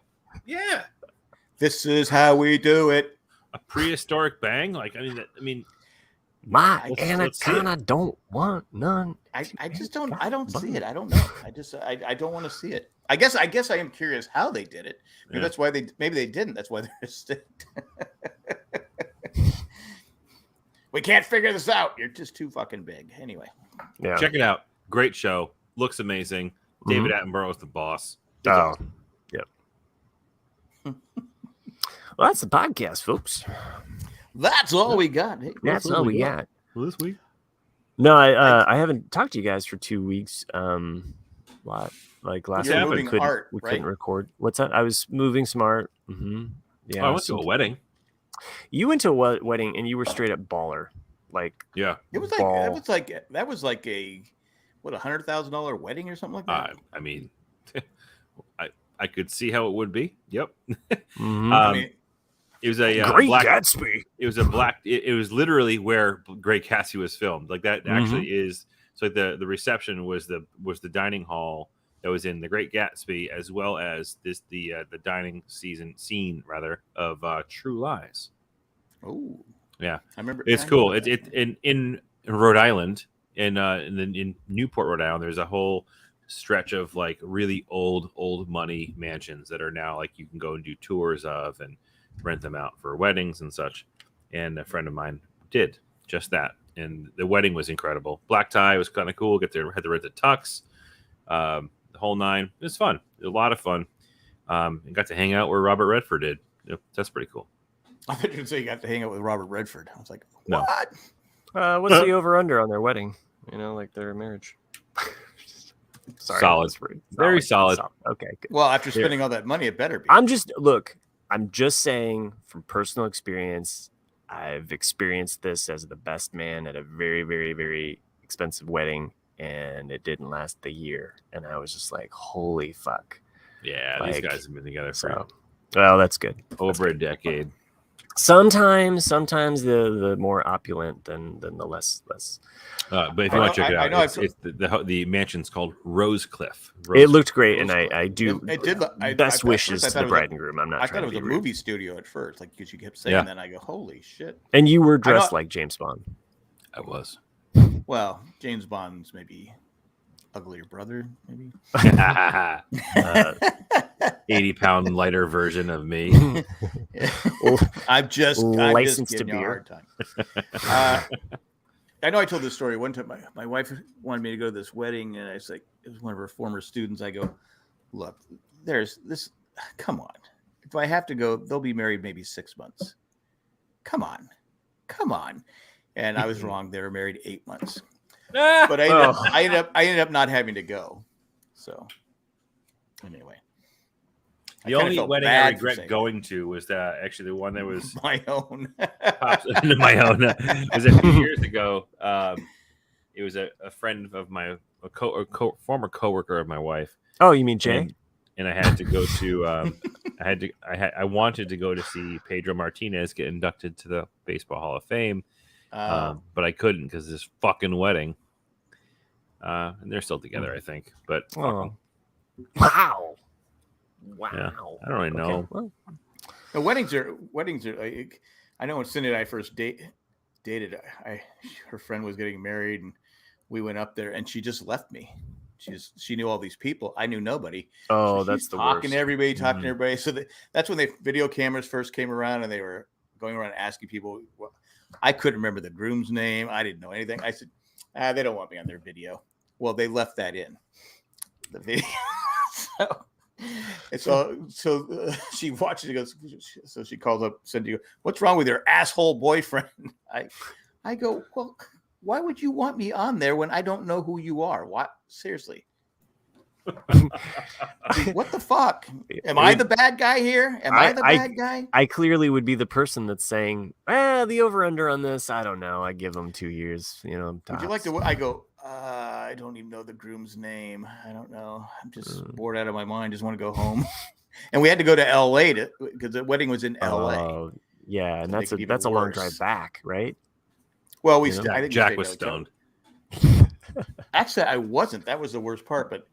Yeah. This is how we do it. A prehistoric bang? Like, I mean. My anaconda don't want none. I just don't. I don't see it. I don't know. I don't want to see it. I guess I am curious how they did it. Maybe that's why maybe they didn't. That's why they're extinct. We can't figure this out. You're just too fucking big. Anyway. Yeah. Check it out. Great show. Looks amazing. David Attenborough is the boss. Awesome. Yep. Well, that's the podcast, folks. That's all we got. Hey, that's all we got this week. No, I haven't talked to you guys for 2 weeks. Like last week we couldn't record. What's that? I was moving some art. Yeah, I went to a wedding. You went to a wedding and you were straight up baller. Like, yeah, it was like that was like a $100,000 wedding or something like that. I mean, I could see how it would be. Yep. I mean, it was a Great Gatsby. It was it was literally where Great Gatsby was filmed. Like that actually is. So the reception was the dining hall that was in The Great Gatsby, as well as the dining scene of True Lies. Oh, yeah, I remember. It's cool. It's in Rhode Island, in Newport, Rhode Island. There's a whole stretch of like really old money mansions that are now like you can go and do tours of and rent them out for weddings and such. And a friend of mine did just that, and the wedding was incredible. Black tie was kind of cool. Had to rent the tux, the whole nine. It was fun. It was a lot of fun. And got to hang out where Robert Redford did. Yep, that's pretty cool. I thought you would say you got to hang out with Robert Redford. I was like, what? No. What's the over under on their wedding? You know, like their marriage. Sorry, solid. Very solid. Okay, good. Well, after spending all that money, it better be. I'm just saying from personal experience, I've experienced this as the best man at a very, very, very expensive wedding, and it didn't last the year. And I was just like, holy fuck. Yeah, these guys have been together for well, that's good. Over a decade. Sometimes the more opulent than the less. But if you want to check it out, it's the mansion's called Rosecliff. It looked great, and I do. It did. Best wishes to the bride and groom. I'm not. I thought it was a movie studio at first, like because you kept saying that. I go, holy shit! And you were dressed like James Bond. I was. Well, James Bond's maybe uglier brother, maybe 80-pound lighter version of me. I'm just licensed to giving you a hard time. I know I told this story one time. My wife wanted me to go to this wedding, and I was like, it was one of her former students. I go, look, there's this. Come on, if I have to go, they'll be married maybe 6 months. Come on. And I was wrong. They were married 8 months. But I ended up not having to go. So anyway, the only wedding I regret going to was actually the one that was my own. My own. It was a few years ago. It was a friend of my former coworker of my wife. Oh, you mean Jay? And I had to go to I wanted to go to see Pedro Martinez get inducted to the Baseball Hall of Fame, but I couldn't because this fucking wedding. And they're still together, I think. But wow. Yeah, I don't really know. Okay. Well, the weddings are. I know when Cindy and I first dated, her friend was getting married, and we went up there, and she just left me. She knew all these people. I knew nobody. Oh, so that's the talking worst. to everybody, talking to everybody. So that's when video cameras first came around, and they were going around asking people. I couldn't remember the groom's name. I didn't know anything. I said, they don't want me on their video. Well, they left that in the video. So she watches it, goes, so she calls up Cindy, what's wrong with your asshole boyfriend? I go, well, why would you want me on there when I don't know who you are? What? Seriously. What the fuck? Am I the bad guy here? Am I the bad guy? I clearly would be the person that's saying, the over-under on this, I don't know. I give them 2 years, tops. Would you like to? I go, I don't even know the groom's name. I don't know. I'm just bored out of my mind. Just want to go home. And we had to go to LA because the wedding was in LA. Oh, yeah, and that's a long drive back, right? Well, I think Jack was stoned. Actually, I wasn't. That was the worst part. But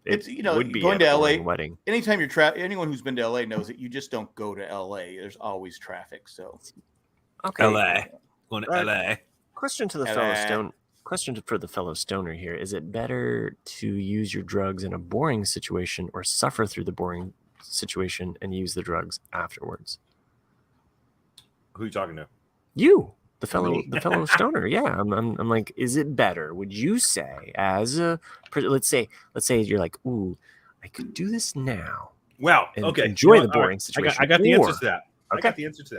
it's would be going to LA. Wedding. Anytime anyone who's been to LA knows that you just don't go to LA. There's always traffic. So, okay, LA, going to LA. Question for the fellow stoner here: is it better to use your drugs in a boring situation or suffer through the boring situation and use the drugs afterwards? Who are you talking to? You. The fellow stoner, yeah. I'm like, is it better? Would you say, as let's say you're like, ooh, I could do this now. Well, and okay. enjoy the boring situation. I got the answers to that. Okay. I got the answer to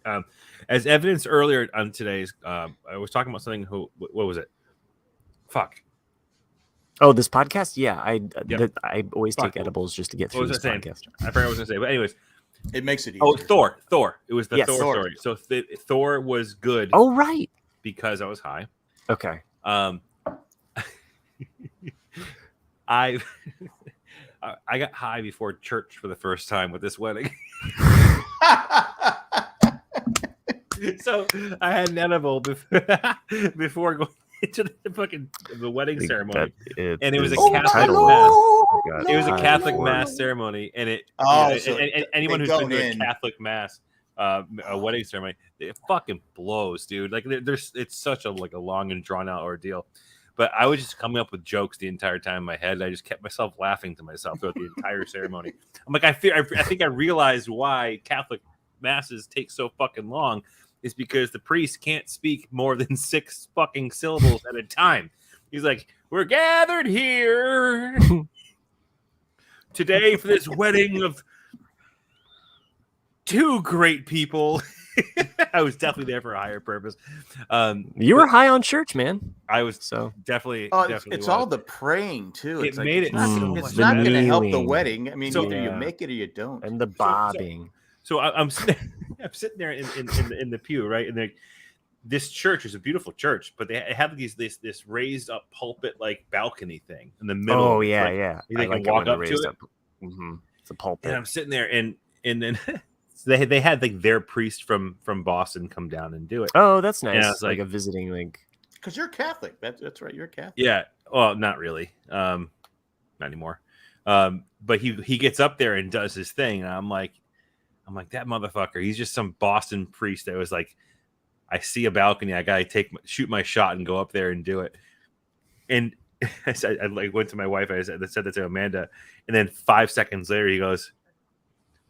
that. As evidenced earlier on today's, I was talking about something. What was it? Fuck. Oh, this podcast? Yeah, I always take edibles just to get through this podcast. I forgot what I was going to say, but anyways. It makes it easier. Oh, Thor. It was the Thor story. So Thor was good. Oh, right. Because I was high. Okay. I got high before church for the first time with this wedding. So I had an edible before going into the wedding ceremony, and it was a Catholic mass. It was a Catholic mass ceremony, and anyone who's been to a Catholic mass, a wedding ceremony, it fucking blows, dude. Like it's such a long and drawn out ordeal. But I was just coming up with jokes the entire time in my head. I just kept myself laughing to myself throughout the entire ceremony. I'm like, I think I realized why Catholic masses take so fucking long. Is because the priest can't speak more than 6 fucking syllables at a time. He's like, we're gathered here today for this wedding of 2 great people. I was definitely there for a higher purpose. You were high on church, man. I was definitely. It's all the praying too. It's made it. It's not going to help the wedding. I mean, either you make it or you don't. And the bobbing. So I'm sitting there in the pew, right? And this church is a beautiful church, but they have this raised up pulpit like balcony thing in the middle. Oh yeah. They can walk up to it. Mm-hmm. It's a pulpit. And I'm sitting there, and then they had like their priest from Boston come down and do it. Oh, that's nice. Yeah, it's like a visiting because you're Catholic. That's right. You're Catholic. Yeah. Well, not really. Not anymore. But he gets up there and does his thing, and I'm like, that motherfucker. He's just some Boston priest that was like, I see a balcony. I gotta shoot my shot and go up there and do it. And I went to my wife. I said that to Amanda, and then 5 seconds later, he goes,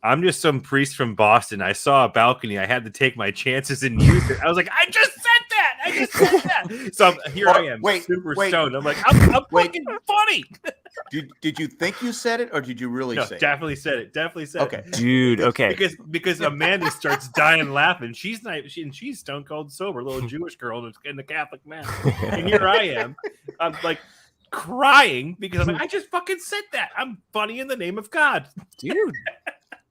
"I'm just some priest from Boston. I saw a balcony. I had to take my chances and use it." I was like, "I just said that. So here I am, super stoned. I'm like, I'm fucking funny." Did you think you said it, or did you really say definitely it? Definitely said it. Dude, okay. Because Amanda starts dying laughing. She's stone cold sober, little Jewish girl in the Catholic mass. And here I am. I'm like crying because I'm like, I just fucking said that. I'm funny in the name of God. Dude.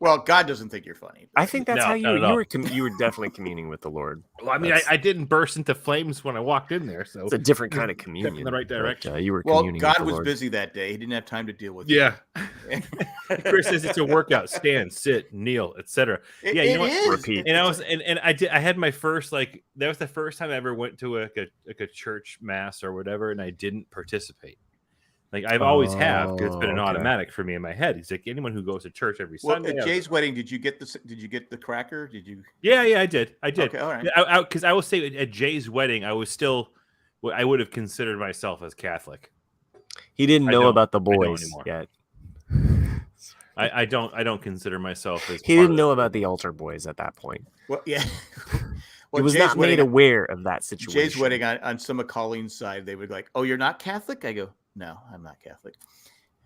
Well, God doesn't think you're funny. I think that's No, how not you at all. you were definitely communing with the Lord. Well, I mean, I didn't burst into flames when I walked in there, so It's a different kind of step communion. in the right but, direction. you were Well, communing God with the was Lord. busy that day. He didn't have time to deal with Yeah. you. Chris says it's a workout: stand, sit, kneel, etc. Yeah, you know what? is. Repeat. And I was, and I had my first that was the first time I ever went to a church mass or whatever, and I didn't participate. Like I've always have, because it's been an okay. automatic for me in my head. He's like, anyone who goes to church every Well, Sunday. at Jay's wedding, did you get the cracker? Did you? Yeah, I did. Okay, all right. Because I will say at Jay's wedding, I was still, I would have considered myself as Catholic. He didn't know about the boys anymore. yet. I don't consider myself as. He didn't know about the altar boys at that point. Well, yeah. He was not made aware of that situation. Jay's wedding on some of Colleen's side, they would like, "Oh, you're not Catholic?" I go, "No, I'm not Catholic."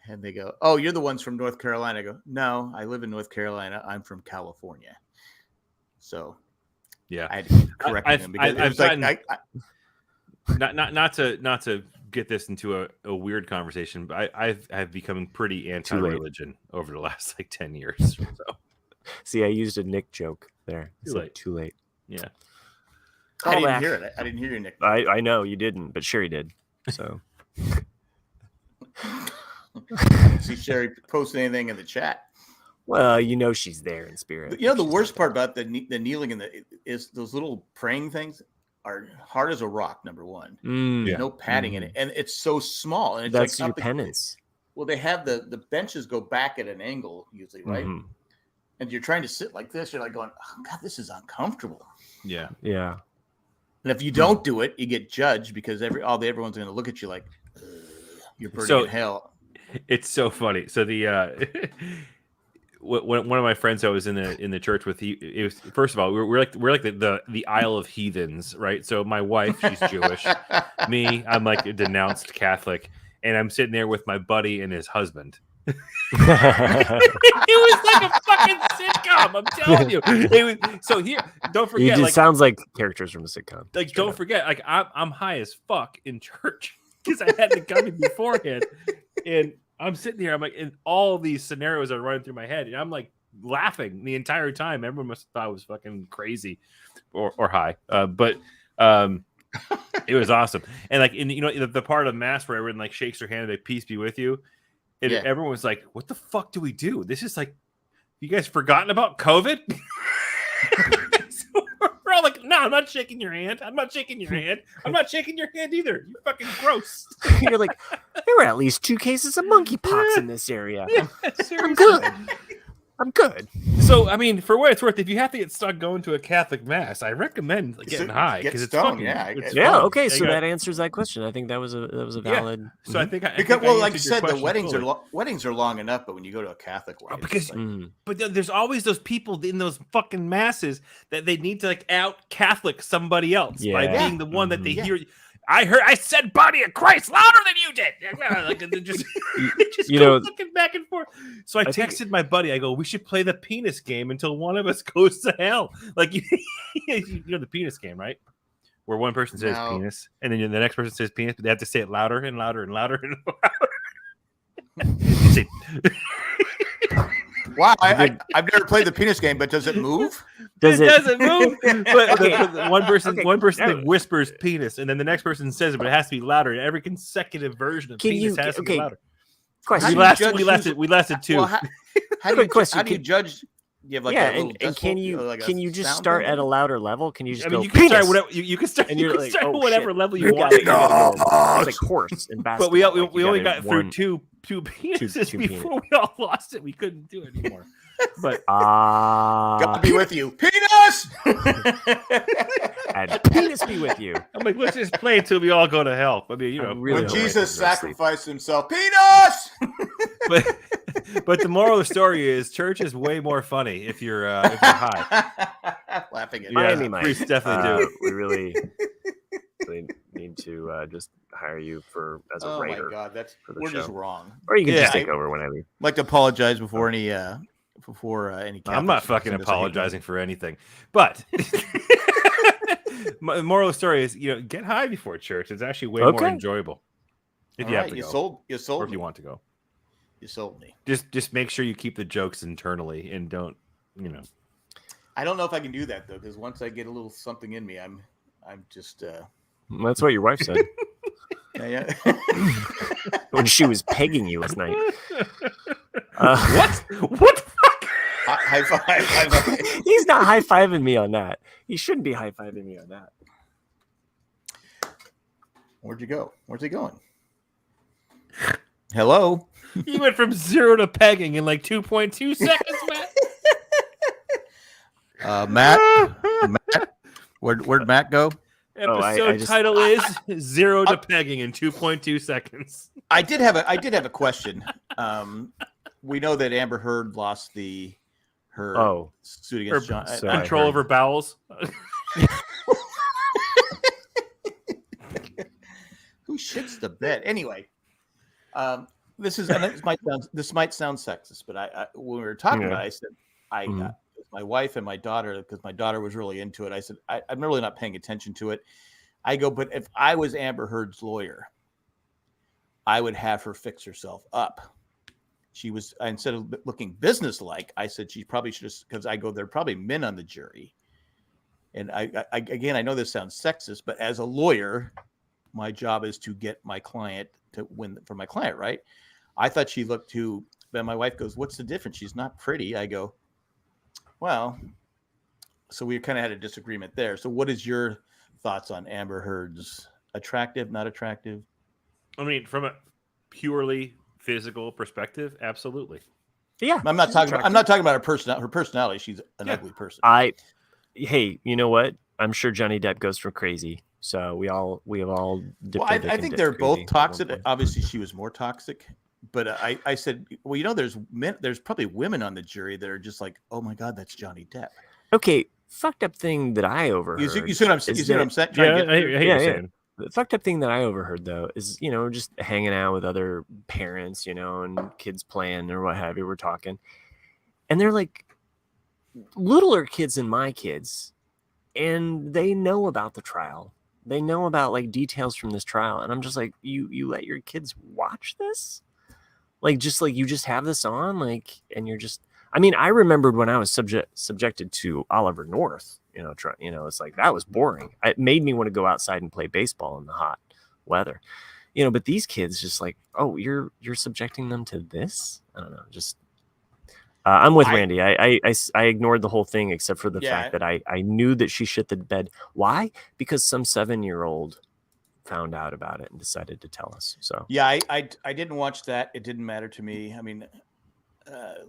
And they go, "Oh, you're the ones from North Carolina." I go, "No, I live in North Carolina. I'm from California." So, yeah, I had to correct him because I've it was not to get this into a weird conversation, but I've become pretty anti-religion over the last 10 years. So. See, I used a Nick joke there. Too late. Yeah. I didn't hear it. I didn't hear you, Nick. I know you didn't, but Sherry did. So. See Sherry post anything in the chat. Well, she's there in spirit. But the worst part about the kneeling is those little praying things are hard as a rock. Number one, no padding in it, and it's so small. And it's that's like your penance. Well, they have the benches go back at an angle usually, right? Mm-hmm. And you're trying to sit like this. You're like going, "Oh God, this is uncomfortable." Yeah. And if you don't do it, you get judged because everyone's going to look at you like you're burning in hell. It's so funny. So the one of my friends I was in the church with, it was, first of all, we're like the Isle of Heathens, right? So my wife, she's Jewish. Me, I'm like a denounced Catholic, and I'm sitting there with my buddy and his husband. It was like a fucking sitcom. I'm telling you. So here, don't forget. It sounds like characters from a sitcom. Like, don't forget. Like, I'm high as fuck in church because I had to come in beforehand, and I'm sitting here. I'm like, and all these scenarios are running through my head, and I'm like laughing the entire time. Everyone must have thought I was fucking crazy or high, but it was awesome. And like, the part of mass where everyone like shakes their hand and they peace be with you. And everyone was like, "What the fuck do we do? This is like, you guys forgotten about COVID?" So we're all like, "No, I'm not shaking your hand. I'm not shaking your hand. I'm not shaking your hand either. You're fucking gross." You're like, there were at least 2 cases of monkeypox in this area. Yeah, I'm good. I'm good. So, I mean, for what it's worth, if you have to get stuck going to a Catholic mass, I recommend getting high because it's fun. It's fun. Okay, so that answers that question. I think that was a valid. Yeah. So I think like you said, the weddings are long enough, but when you go to a Catholic wedding, but there's always those people in those fucking masses that they need to like out Catholic somebody else by being the one that they hear. I said body of Christ louder than you did. Like, it just goes looking back and forth. So I texted my buddy. I go, we should play the penis game until one of us goes to hell. Like, you know the penis game, right? Where one person says penis, and then the next person says penis, but they have to say it louder and louder and louder and louder. Wow, I've never played the penis game, but does it move? It doesn't move. But one person whispers penis, and then the next person says it, but it has to be louder. And every consecutive version of penis has to be louder. Question. We lasted 2. Well, how do you judge? You have like and can you just start at a louder level? Can you just go? You can start whatever you can start. And you're start whatever level you want. It's like horse and basketball. But we only got through two penises before we all lost it. We couldn't do it anymore. But God be with you, penis. And penis be with you. I'm like, let's just play until we all go to hell. I mean, when Jesus sacrificed himself, penis. But the moral of the story is, church is way more funny if you're high. Laughing at Miami might. Priests definitely do. We really need to just hire you as a writer. Oh my God, we're just wrong. Or you can just take over when I leave. I'd like to apologize before any. I'm not fucking apologizing for anything, but the moral of the story is, get high before church. It's actually way more enjoyable if you have to go. You sold, or if you want to go. You sold me. Just make sure you keep the jokes internally and don't, I don't know if I can do that though, because once I get a little something in me, I'm just. That's what your wife said. Yeah. When she was pegging you last night. What? What the fuck? High five. High five. He's not high-fiving me on that. He shouldn't be high-fiving me on that. Where'd you go? Where's he going? Hello? You went from 0 to pegging in like 2.2 seconds, Matt. Matt? Where'd Matt go? Episode title is 0 to pegging in 2.2 seconds. I did have a question. We know that Amber Heard lost her suit against John. Control of her bowels. Who shits the bed? Anyway, this might sound sexist, but when we were talking about it, I said my wife and my daughter, because my daughter was really into it. I said I'm really not paying attention to it. I go, but if I was Amber Heard's lawyer, I would have her fix herself up. She was, instead of looking businesslike, I said she probably should have, because I go, there are probably men on the jury. And I know this sounds sexist, but as a lawyer, my job is to get my client to win for my client, right? I thought she looked too, but my wife goes, what's the difference? She's not pretty. I go, well, so we kind of had a disagreement there. So what is your thoughts on Amber Heard's attractive, not attractive? I mean, from a purely physical perspective, absolutely. Yeah. I'm not talking about her personality. She's an ugly person. Hey, you know what? I'm sure Johnny Depp goes for crazy. So we have all different. Well, I think they're both toxic. Obviously, she was more toxic. But I said, well, there's probably women on the jury that are just like, oh my God, that's Johnny Depp. Okay, fucked up thing that I overheard. You see what I'm saying? Yeah. The fucked up thing that I overheard though is, just hanging out with other parents, and kids playing or what have you. We're talking, and they're like littler kids than my kids, and they know about the trial. They know about like details from this trial, and I'm just like, you let your kids watch this? Like, just like you just have this on, like, and you're just. I mean, I remembered when I was subjected to Oliver North. It's like that was boring. It made me want to go outside and play baseball in the hot weather. But these kids just like, oh, you're subjecting them to this? I don't know. Just I'm with Randy. I ignored the whole thing except for the fact that I knew that she shit the bed. Why? Because some 7-year-old found out about it and decided to tell us. So yeah, I didn't watch that. It didn't matter to me. I mean,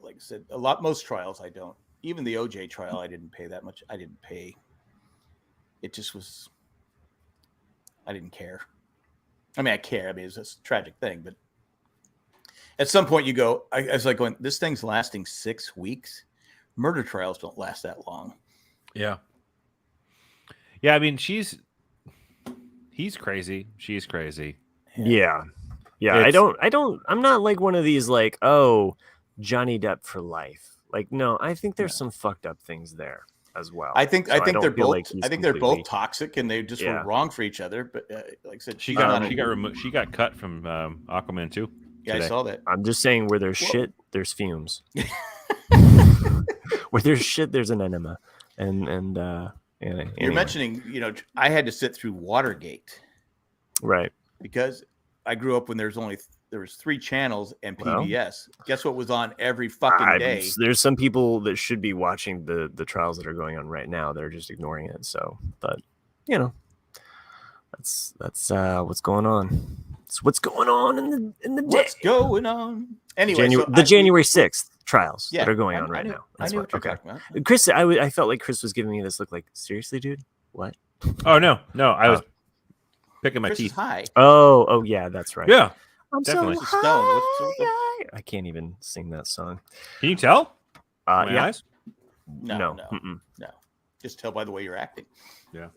like I said, most trials I don't. Even the OJ trial, I didn't pay that much. I didn't pay. It just was. I didn't care. I mean, I care. I mean, it's a tragic thing, but at some point you go. I was like going, this thing's lasting 6 weeks. Murder trials don't last that long. Yeah. Yeah, I mean, he's crazy. She's crazy. Yeah. I'm not like one of these like, oh, Johnny Depp for life. Like, no, I think there's some fucked up things there as well. I think they're both. Like I think they're both toxic, and they just were wrong for each other. But like I said, she got cut from Aquaman 2. Yeah, today. I saw that. I'm just saying, where there's shit, there's fumes. Where there's shit, there's an enema. And you're mentioning, I had to sit through Watergate, right? Because I grew up when there was 3 channels and PBS. Well, guess what was on every fucking day? There's some people that should be watching the trials that are going on right now. They're just ignoring it. So, but that's what's going on. It's what's going on in the day. What's going on? Anyway, January 6th trials that are going on right now. That's what you're talking about. Chris, I felt like Chris was giving me this look like, seriously, dude? What? Oh no, I was picking my teeth. High. Oh yeah, that's right. Yeah. I'm definitely so high. I can't even sing that song. Can you tell? Yeah. Eyes? No. Just tell by the way you're acting. Yeah.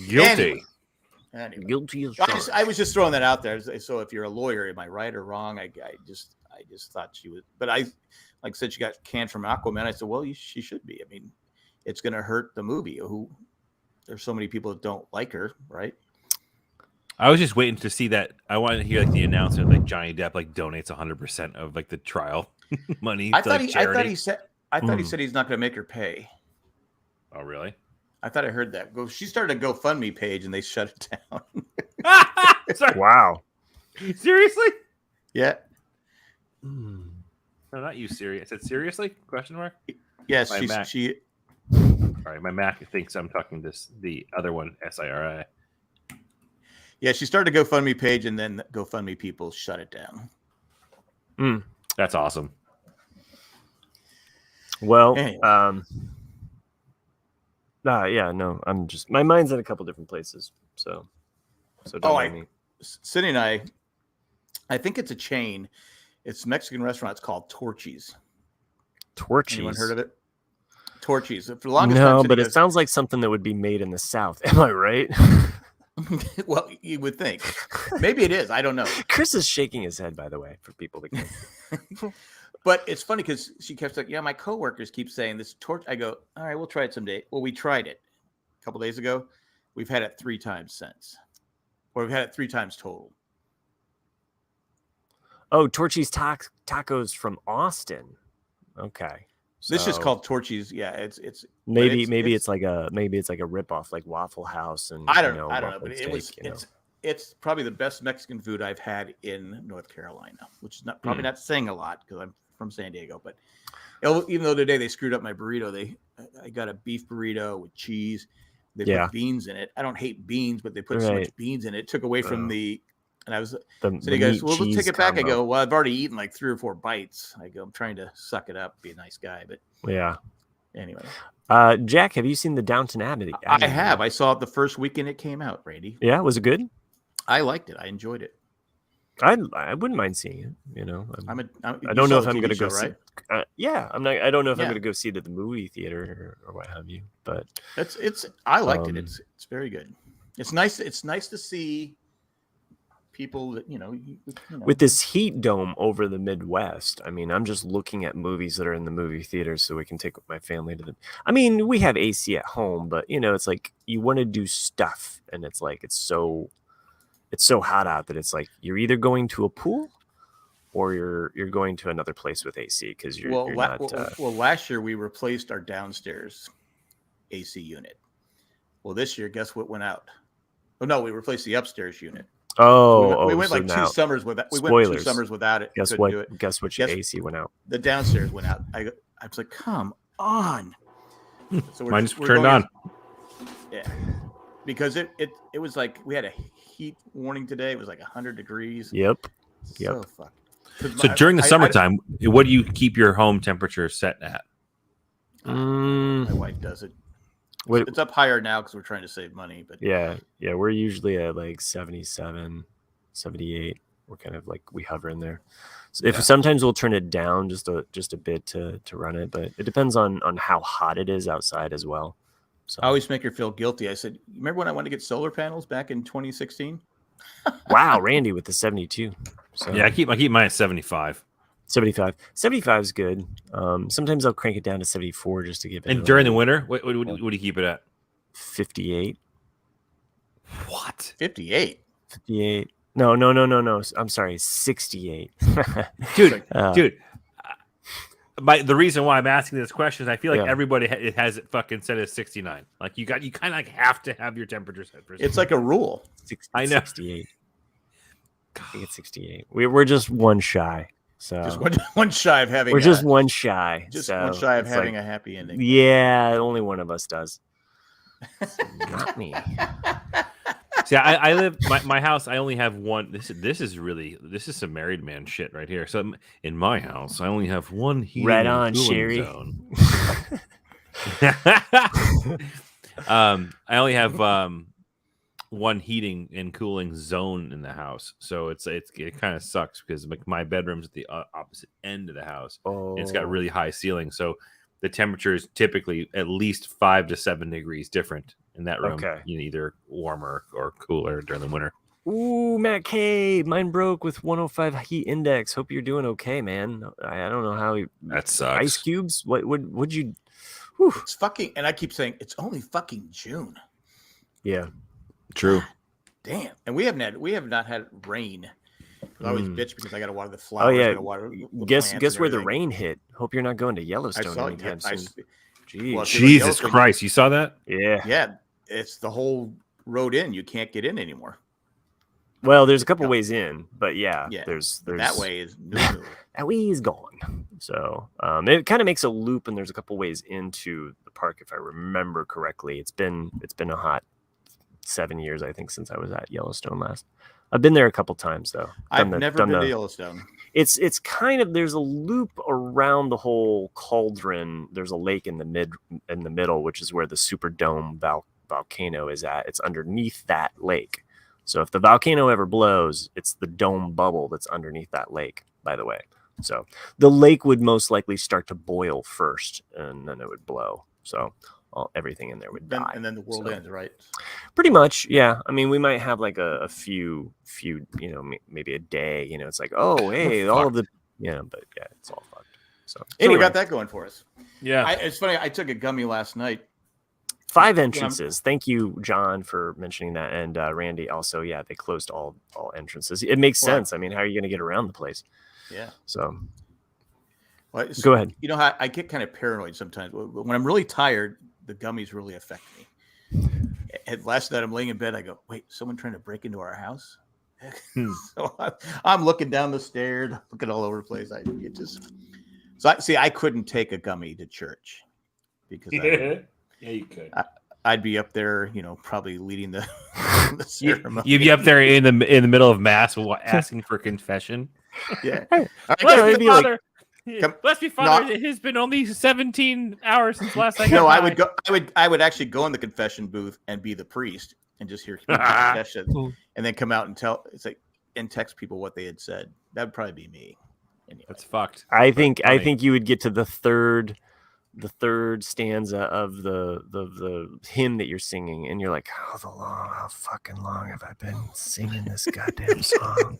Guilty. Anyway. Guilty as charged. I was just throwing that out there. So if you're a lawyer, am I right or wrong? I just thought she was. But like I said, she got canned from Aquaman. I said, well, she should be. I mean, it's going to hurt the movie. There's so many people that don't like her, right? I was just waiting to see that. I wanted to hear like the announcement, like Johnny Depp like donates 100% of like the trial money to like charity. I thought he said he's not going to make her pay. Oh, really? I thought I heard that. She started a GoFundMe page and they shut it down. Sorry. Wow. Seriously? Yeah. No, not you. Serious? I said seriously? Question mark. Yes, Sorry, my Mac thinks I'm talking the other one, SIRI. Yeah, she started a GoFundMe page, and then GoFundMe people shut it down. That's awesome. Well, Anyway. yeah, no, I'm just my mind's in a couple different places, so don't mind me. Cindy and I think it's a chain. It's a Mexican restaurant. It's called Torchy's. Torchy's. Anyone heard of it? Torchy's. For the longest no, time, but it sounds like something that would be made in the South. Am I right? Well, you would think. Maybe it is. I don't know. Chris is shaking his head, by the way, for people that can't. But it's funny because she kept saying, yeah, my coworkers keep saying this torch. I go, all right, we'll try it someday. Well, we tried it a couple days ago. We've had it 3 times since. Or we've had it 3 times total. Oh, Torchy's tacos from Austin. Okay. This is just called Torchy's. Yeah, it's maybe it's like a ripoff like Waffle House and I don't know, but steak, it's probably the best Mexican food I've had in North Carolina, which is probably not saying a lot because I'm from San Diego. But even though today they screwed up my burrito, I got a beef burrito with cheese. They put beans in it. I don't hate beans, but they put so much beans in it. It took away from the. And I was so he goes, well, let's take it back. Combo. I go, well, I've already eaten like 3 or 4 bites. I go, I'm trying to suck it up, be a nice guy, but yeah. Anyway, Jack, have you seen the Downton Abbey? I have. I saw it the first weekend it came out. Randy. Yeah, was it good? I liked it. I enjoyed it. I wouldn't mind seeing it. You know, I don't know if I'm going to go see. Right? Yeah, I'm not. I don't know if I'm going to go see it at the movie theater or what have you. But I liked it. It's very good. It's nice. It's nice to see people that you know with this heat dome over the Midwest. I mean, I'm just looking at movies that are in the movie theaters so we can take my family to them. I mean, we have AC at home, but it's like you want to do stuff, and it's like it's so hot out that it's like you're either going to a pool or you're going to another place with AC because you're not. Well, last year we replaced our downstairs AC unit. Well, this year, guess what went out? Oh no, we replaced the upstairs unit. Oh, we went like 2 summers without. We went 2 summers without it. Guess what? Guess which AC went out? The downstairs went out. I was like, come on. So mine's turned on. Yeah, because it was like we had a heat warning today. It was like 100 degrees. Yep. So fucked. So during the summertime, what do you keep your home temperature set at? My wife does it. It's up higher now because we're trying to save money. But yeah, we're usually at like 77, 78. We're kind of like we hover in there. So sometimes we'll turn it down just a bit to run it, but it depends on how hot it is outside as well. So I always make her feel guilty. I said, remember when I wanted to get solar panels back in 2016? Wow, Randy with the 72. So yeah, I keep mine at 75. 75 is good. Sometimes I'll crank it down to 74 just to give it. And during the winter, what do you keep it at? 58. What? 58. 58. No. I'm sorry, 68. Dude. The reason why I'm asking this question is I feel like everybody has it fucking set as 69. Like you kind of like have to have your temperature set for 69. It's like a rule. I know. 68. I think it's 68. We're just one shy. So just one shy of having. We're just one shy. Just one shy of having a happy ending. Yeah, only one of us does. Not me. See, I live my house. I only have one. This is some married man shit right here. So in my house, I only have one heating right on, and cooling Sherry. zone. I only have one heating and cooling zone in the house, so it kind of sucks because my bedroom's at the opposite end of the house. And it's got really high ceiling, so the temperature is typically at least 5 to 7 degrees different in that room. Okay. Either warmer or cooler during the winter. Ooh, Matt K, mine broke with 105 heat index. Hope you're doing okay, man. I don't know how that sucks. Ice cubes? Would you? Whew. It's fucking, and I keep saying it's only fucking June. Yeah. True. damn. And we have not had rain. I always bitch because I got to water the flowers. Oh yeah. Gotta water the Guess plants where the everything. rain hit. Hope you're not going to I Yellowstone saw anytime soon. Jeez. Well, Jesus Christ, you saw that? Yeah. Yeah, it's the whole road in. You can't get in anymore. Well, there's a couple ways in, but yeah. There's that way is no. That way is gone. So it kind of makes a loop, and there's a couple ways into the park, if I remember correctly. It's been a hot 7 years, I think, since I was at Yellowstone last. I've been there a couple times though. I've never been to Yellowstone. It's kind of, there's a loop around the whole cauldron. There's a lake in the middle, which is where the Superdome volcano is at. It's underneath that lake. So if the volcano ever blows, it's the dome bubble that's underneath that lake, by the way. So the lake would most likely start to boil first, and then it would blow. So everything in there would die. And then the world ends, right? Pretty much, yeah. I mean, we might have like a few, maybe a day. It's like, oh, hey, all of the, but yeah, it's all fucked. So anyway, we got that going for us. Yeah, it's funny. I took a gummy last night. 5 entrances. Thank you, John, for mentioning that, and Randy also. Yeah, they closed all entrances. It makes sense. I mean, how are you going to get around the place? Yeah. So, go ahead. You know how I get kind of paranoid sometimes when I'm really tired. The gummies really affect me. And last night I'm laying in bed. I go, wait, someone trying to break into our house? So I'm looking down the stairs, looking all over the place. I couldn't take a gummy to church because yeah, you could. I'd be up there, probably leading the ceremony. You'd be up there in the middle of mass asking for confession. Yeah. Bless me, Father. It has been only 17 hours since last I got. No, I would actually go in the confession booth and be the priest and just hear confession, and then come out and text people what they had said. That'd probably be me. Anyway. That's fucked. I think you would get to the third stanza of the hymn that you're singing, and you're like, how fucking long have I been singing this goddamn song?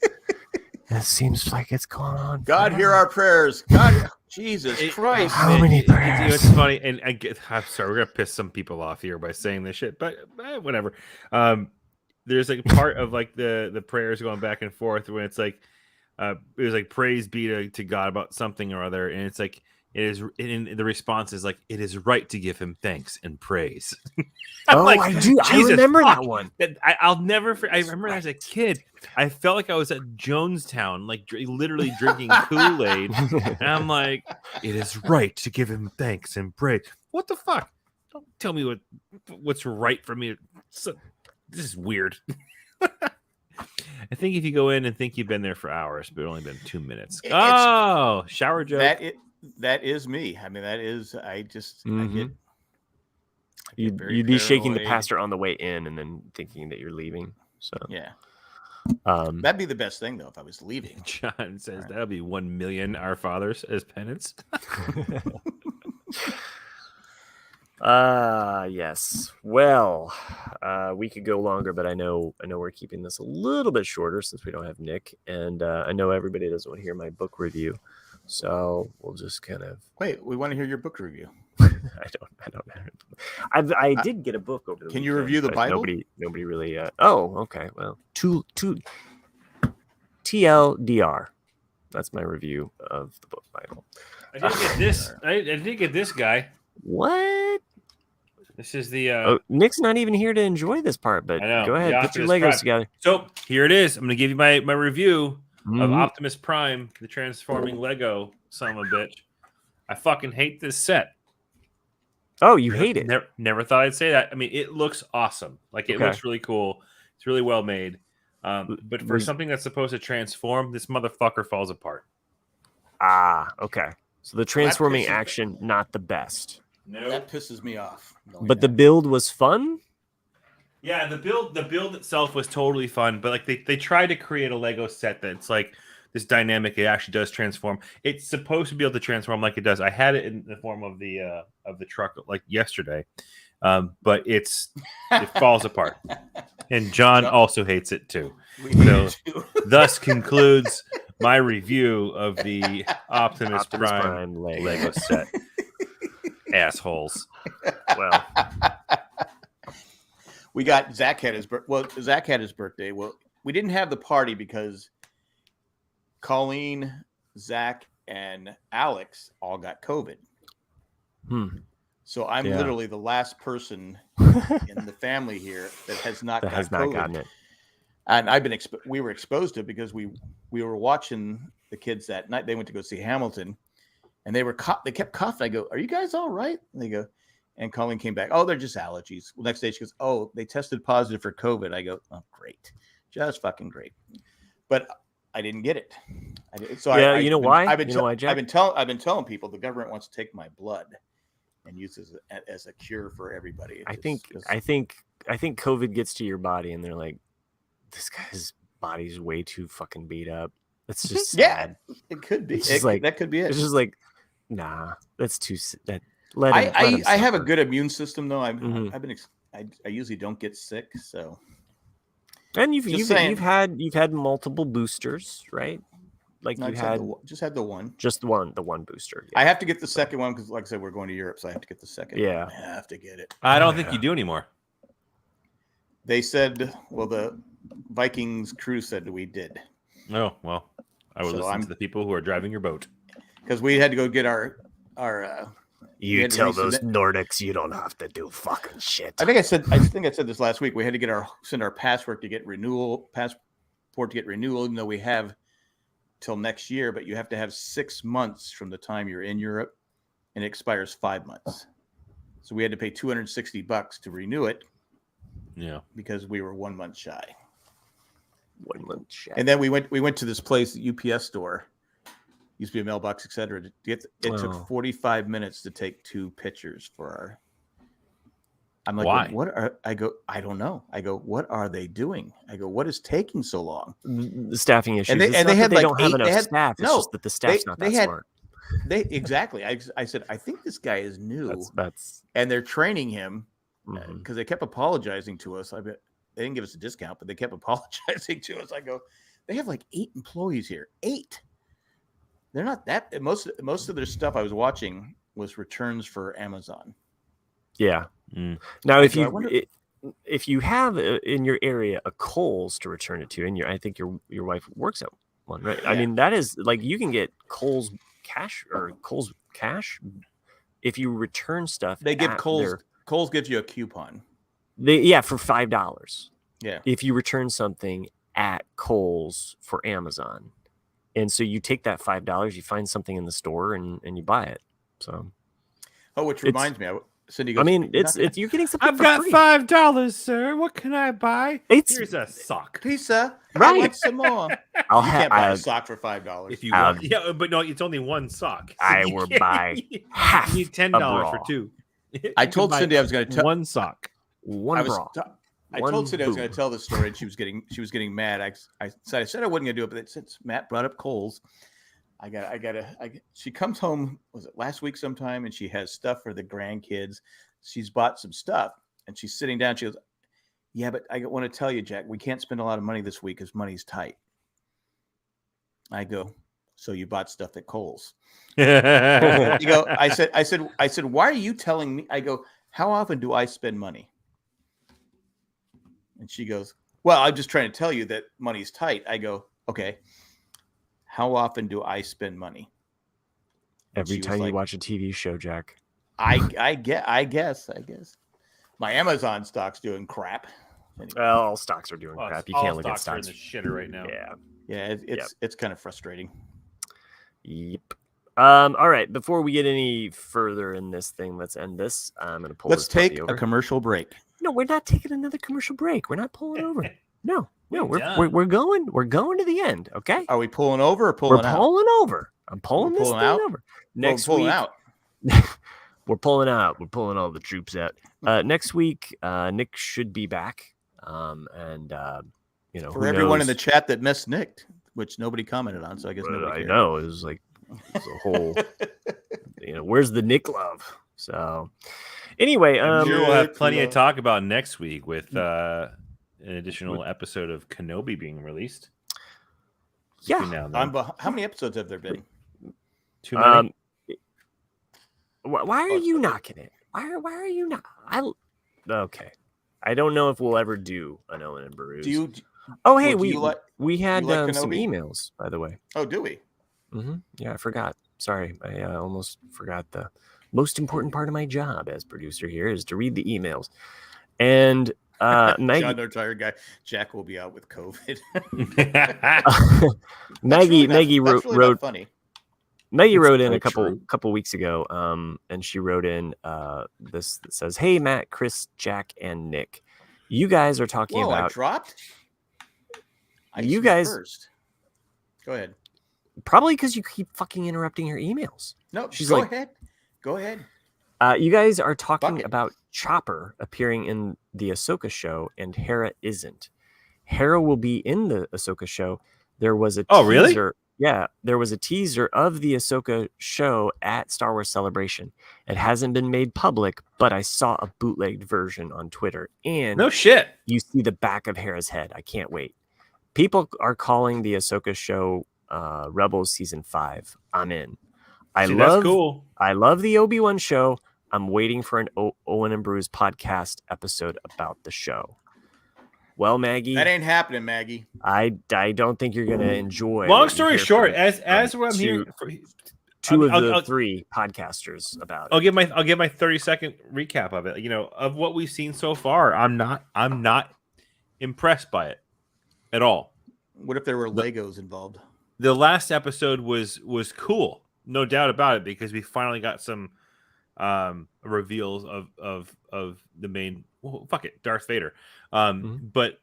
It seems like it's going on. God, hear our prayers. God, Jesus Christ. How many prayers? It's funny, and I'm sorry, we're gonna piss some people off here by saying this shit, but whatever. There's like part of like the prayers going back and forth when it's like, it was like praise be to God about something or other, and it's like the response is like, it is right to give him thanks and praise. Oh, like, I do. I remember that one. I'll never. I remember as a kid, I felt like I was at Jonestown, like literally drinking Kool-Aid, and I'm like, it is right to give him thanks and praise. What the fuck? Don't tell me what's right for me. This is weird. I think if you go in and think you've been there for hours, but only been 2 minutes. Shower joke. That is me. I mean, that is. I get. You'd be shaking the pastor on the way in, and then thinking that you're leaving. So yeah, that'd be the best thing though if I was leaving. John says that'll be 1 million Our Fathers as penance. Yes. Well, we could go longer, but I know we're keeping this a little bit shorter since we don't have Nick, and I know everybody doesn't want to hear my book review, so we'll just kind of wait. We want to hear your book review. I don't know. I did get a book over the Can weekend, you review the Bible? Nobody really. Oh, okay. Well, TLDR. That's my review of the book Bible. I didn't get this. I didn't get this guy. What? This is the. Nick's not even here to enjoy this part, but go ahead, put your Legos together. So here it is. I'm going to give you my review of Optimus Prime, the transforming Lego son of a bitch. I fucking hate this set. Oh, you hate it? Never thought I'd say that. I mean, it looks awesome. Like, it looks really cool. It's really well made. But for something that's supposed to transform, this motherfucker falls apart. Ah, okay. So the transforming action, not the best. No, that pisses me off. But the build was fun. Yeah, the build itself was totally fun. But like they tried to create a Lego set that's like this dynamic. It actually does transform. It's supposed to be able to transform like it does. I had it in the form of the truck like yesterday, but it falls apart. And John also hates it too. So thus concludes my review of the Optimus Prime Lego set. Assholes. we got Zach had his Zach had his birthday. Well, we didn't have the party because Colleen, Zach, and Alex all got COVID. So I'm literally the last person in the family here that has not gotten it. And we were exposed to it because we were watching the kids that night. They went to go see Hamilton, and they kept coughing. I go, "Are you guys all right?" And they go, and Colleen came back. "Oh, they're just allergies." Well, next day she goes, "Oh, they tested positive for COVID." I go, "Oh, great, just fucking great." But I didn't get it. Yeah, you know why? I've been telling people the government wants to take my blood and use it as a cure for everybody. I think COVID gets to your body, and they're like, "This guy's body's way too fucking beat up." That's just sad. It could be. That could be it. It's just like, nah, that's too. I have a good immune system though. I usually don't get sick, so. And you've had multiple boosters, right? Like no, you had just had the one. Just the one booster. Yeah. I have to get the second one because, like I said, we're going to Europe, so I have to get the second. Yeah, one. I have to get it. I don't think you do anymore. They said, well, the Vikings crew said we did. Oh well, I would listen to the people who are driving your boat because we had to go get our. You tell those Nordics you don't have to do fucking shit. I think I said this last week. We had to send our passport to get renewal, even though we have till next year, but you have to have 6 months from the time you're in Europe, and it expires 5 months. So we had to pay $260 to renew it. Yeah, because we were 1 month shy. 1 month shy. And then we went to this place, the UPS store. Used to be a mailbox, etc. It took 45 minutes to take 2 pictures for our. I'm like, why? I don't know. I go, what are they doing? I go, what is taking so long? The staffing issues. And they don't have enough staff. It's just that the staff's not that smart. Exactly. I said, I think this guy is new. And they're training him because they kept apologizing to us. I bet they didn't give us a discount, but they kept apologizing to us. I go, they have like 8 employees here. 8. They're not that most of their stuff I was watching was returns for Amazon. Yeah. Now, if you have in your area a Kohl's to return it to, and I think your wife works at one, right? Yeah. I mean, that is like you can get Kohl's cash if you return stuff. They give Kohl's gives you a coupon. For $5. Yeah. If you return something at Kohl's for Amazon. And so you take that $5, you find something in the store, and you buy it. So, which reminds me, Cindy goes, I mean, you're getting something. I've got $5, sir. What can I buy? Here's a sock. Pizza. Right. I want some more. You can't buy a sock for $5. If you want. Yeah, but no, it's only one sock. So I will buy half. You need $10 for 2. I told Cindy I was going to tell one sock, one bra. I told Cindy I was going to tell this story, and she was getting mad. I said I wasn't going to do it, but since Matt brought up Kohl's, she comes home, was it last week sometime, and she has stuff for the grandkids. She's bought some stuff, and she's sitting down. She goes, "Yeah, but I want to tell you, Jack, we can't spend a lot of money this week because money's tight." I go, "So you bought stuff at Kohl's?" You go, I said, "Why are you telling me?" I go, "How often do I spend money?" And she goes, "Well, I'm just trying to tell you that money's tight." I go, "Okay. How often do I spend money?" Every time you watch a TV show, Jack. I guess. My Amazon stock's doing crap. Anyway. Well, all stocks are doing crap. You can't look at stocks. Are in the shitter right now. Yeah. It's kind of frustrating. Yep. All right. Before we get any further in this thing, let's end this. I'm going to pull. Let's take a commercial break. No, we're not taking another commercial break. We're not pulling over. No, we're going to the end. Okay. Are we pulling over or pulling out? We're pulling over. I'm pulling this thing over. Next week. Out. We're pulling out. We're pulling all the troops out. Next week, Nick should be back. For everyone in the chat that missed Nick, which nobody commented on, so I guess nobody cared. I know it was like it's a whole. Where's the Nick love? So anyway, I'm sure we'll have plenty of talk about next week with an additional episode of Kenobi being released. Yeah. How many episodes have there been? Too many. Why are you knocking it? Why are you not? Okay. I don't know if we'll ever do an Owen and Baruz. Do you? Oh, hey, Well, we had like some Kenobi? emails, by the way. Oh, do we? Yeah, I forgot. Sorry, I almost forgot the most important part of my job as producer here is to read the emails. And Maggie, John, our tired guy, Jack will be out with COVID. Maggie wrote. Not funny. Maggie wrote in so a couple weeks ago, and she wrote in this that says, "Hey Matt, Chris, Jack, and Nick, you guys are talking Whoa, about I dropped. You guys first. Go ahead. Probably because you keep fucking interrupting her emails. No, she's go like, ahead. Go ahead. You guys are talking about Chopper appearing in the Ahsoka show, and Hera isn't. Hera will be in the Ahsoka show. There was a teaser. Really? Yeah, there was a teaser of the Ahsoka show at Star Wars Celebration. It hasn't been made public, but I saw a bootlegged version on Twitter. And no shit. You see the back of Hera's head. I can't wait. People are calling the Ahsoka show Rebels season 5. I'm in. That's cool. I love the Obi-Wan show. I'm waiting for an Owen and Bruce podcast episode about the show. Well, Maggie, that ain't happening, Maggie. I don't think you're gonna enjoy. Long story short, as what I'm hearing, two of the three podcasters about. I'll give my 30-second recap of it. Of what we've seen so far, I'm not impressed by it at all. What if there were Legos involved? The last episode was cool, no doubt about it, because we finally got some reveals of the main. Well, fuck it, Darth Vader. But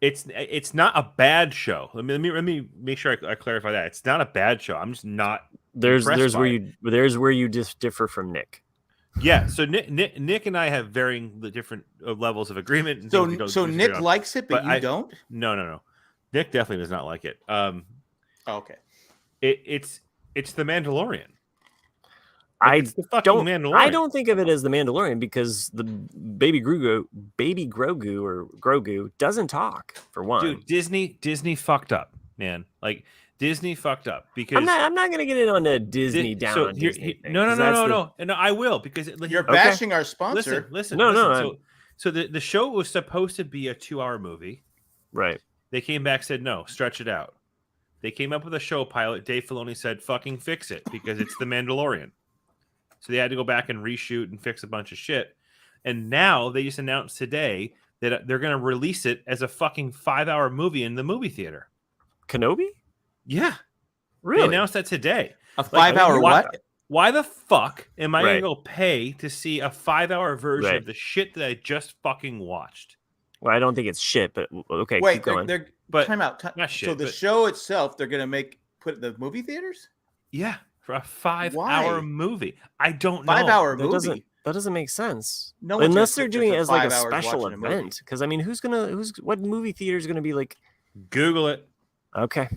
it's not a bad show. Let me make sure I clarify that. It's not a bad show. I'm just not. There's where you just differ from Nick. Yeah, so Nick and I have varying different levels of agreement. So Nick likes it, but you don't? No. Nick definitely does not like it. Okay. It's the Mandalorian. I don't think of it as the Mandalorian because the baby Grogu doesn't talk, for one. Dude, Disney fucked up, man. Like Disney fucked up because I'm not gonna get it on a Disney down on Disney thing. No, I will because you're bashing our sponsor. Listen. No. So the show was supposed to be a 2-hour movie. Right. They came back, said no, stretch it out. They came up with a show pilot. Dave Filoni said, fucking fix it because it's the Mandalorian. So they had to go back and reshoot and fix a bunch of shit. And now they just announced today that they're going to release it as a fucking 5-hour movie in the movie theater. Kenobi? Yeah. Really? They announced that today. A 5-hour what? Why the fuck am I going to go pay to see a 5-hour version of the shit that I just fucking watched? Well, I don't think it's shit, but okay, wait, keep going. Time out. Not shit, so the show itself, they're going to put the movie theaters? Yeah, for a 5-hour movie. I don't know. 5-hour movie. That doesn't make sense. No, unless they're doing it as like a special event. Because I mean, what movie theater is gonna be like? Google it. Okay,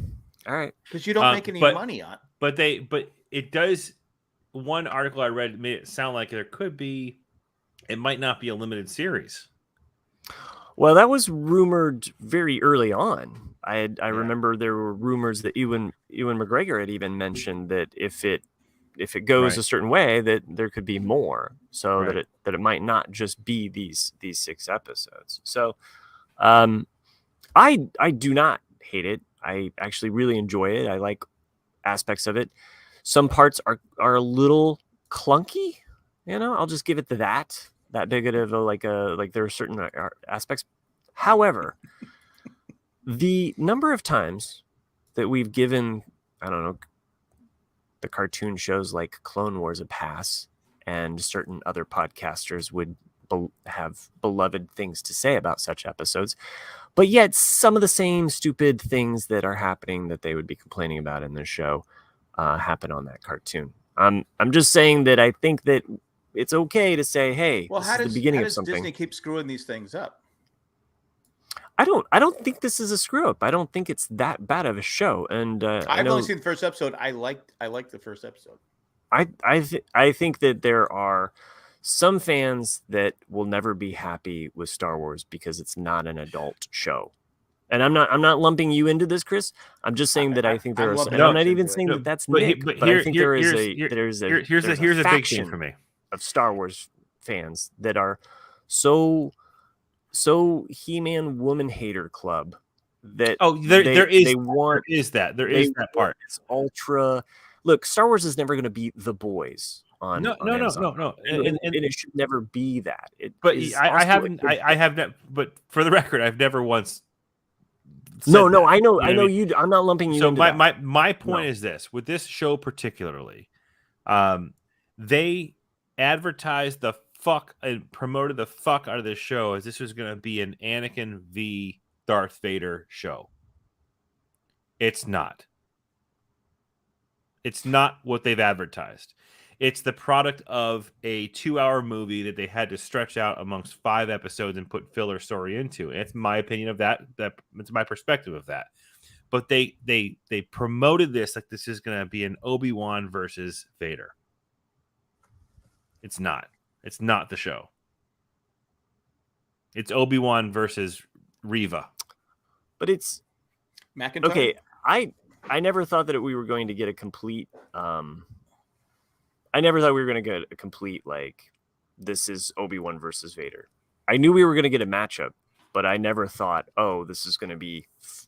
all right. Because you don't make any money on. But it does. One article I read made it sound like it might not be a limited series. Well, that was rumored very early on. I remember there were rumors that Ewan McGregor had even mentioned that if it goes a certain way, that there could be more, so that it might not just be these 6 episodes. So, I do not hate it. I actually really enjoy it. I like aspects of it. Some parts are a little clunky. I'll just give it that big of like there are certain aspects. However, the number of times that we've given, I don't know, the cartoon shows like Clone Wars a pass, and certain other podcasters would have beloved things to say about such episodes, but yet some of the same stupid things that are happening that they would be complaining about in this show happen on that cartoon. I'm just saying that I think that it's okay to say, hey, well, this is the beginning of something. Disney keep screwing these things up? I don't think this is a screw up. I don't think it's that bad of a show. And I've only seen the first episode. I liked the first episode. I think that there are some fans that will never be happy with Star Wars because it's not an adult show. And I'm not lumping you into this, Chris. I'm just saying that I think there are. And I'm not even saying that that's Nick. But I think there's a big thing for me of Star Wars fans that are so He-Man woman hater club that there is that part. It's ultra. Look, Star Wars is never going to be The Boys on Amazon. No. And it should never be that. I haven't. But for the record, I've never once. No, that, I know you. I'm not lumping you. So into my point is this: with this show particularly, they advertised the fuck and promoted the fuck out of this show as this was going to be an Anakin v Darth Vader show. It's not. It's not what they've advertised. It's the product of a 2-hour movie that they had to stretch out amongst 5 episodes and put filler story into. It's my opinion of that. It's my perspective of that. But they promoted this like this is going to be an Obi-Wan versus Vader. It's not. It's not the show. It's Obi-Wan versus Reva. But it's McIntyre? Okay. I never thought that we were going to get a complete. I never thought we were going to get a complete like this is Obi-Wan versus Vader. I knew we were going to get a matchup, but I never thought, oh, this is going to be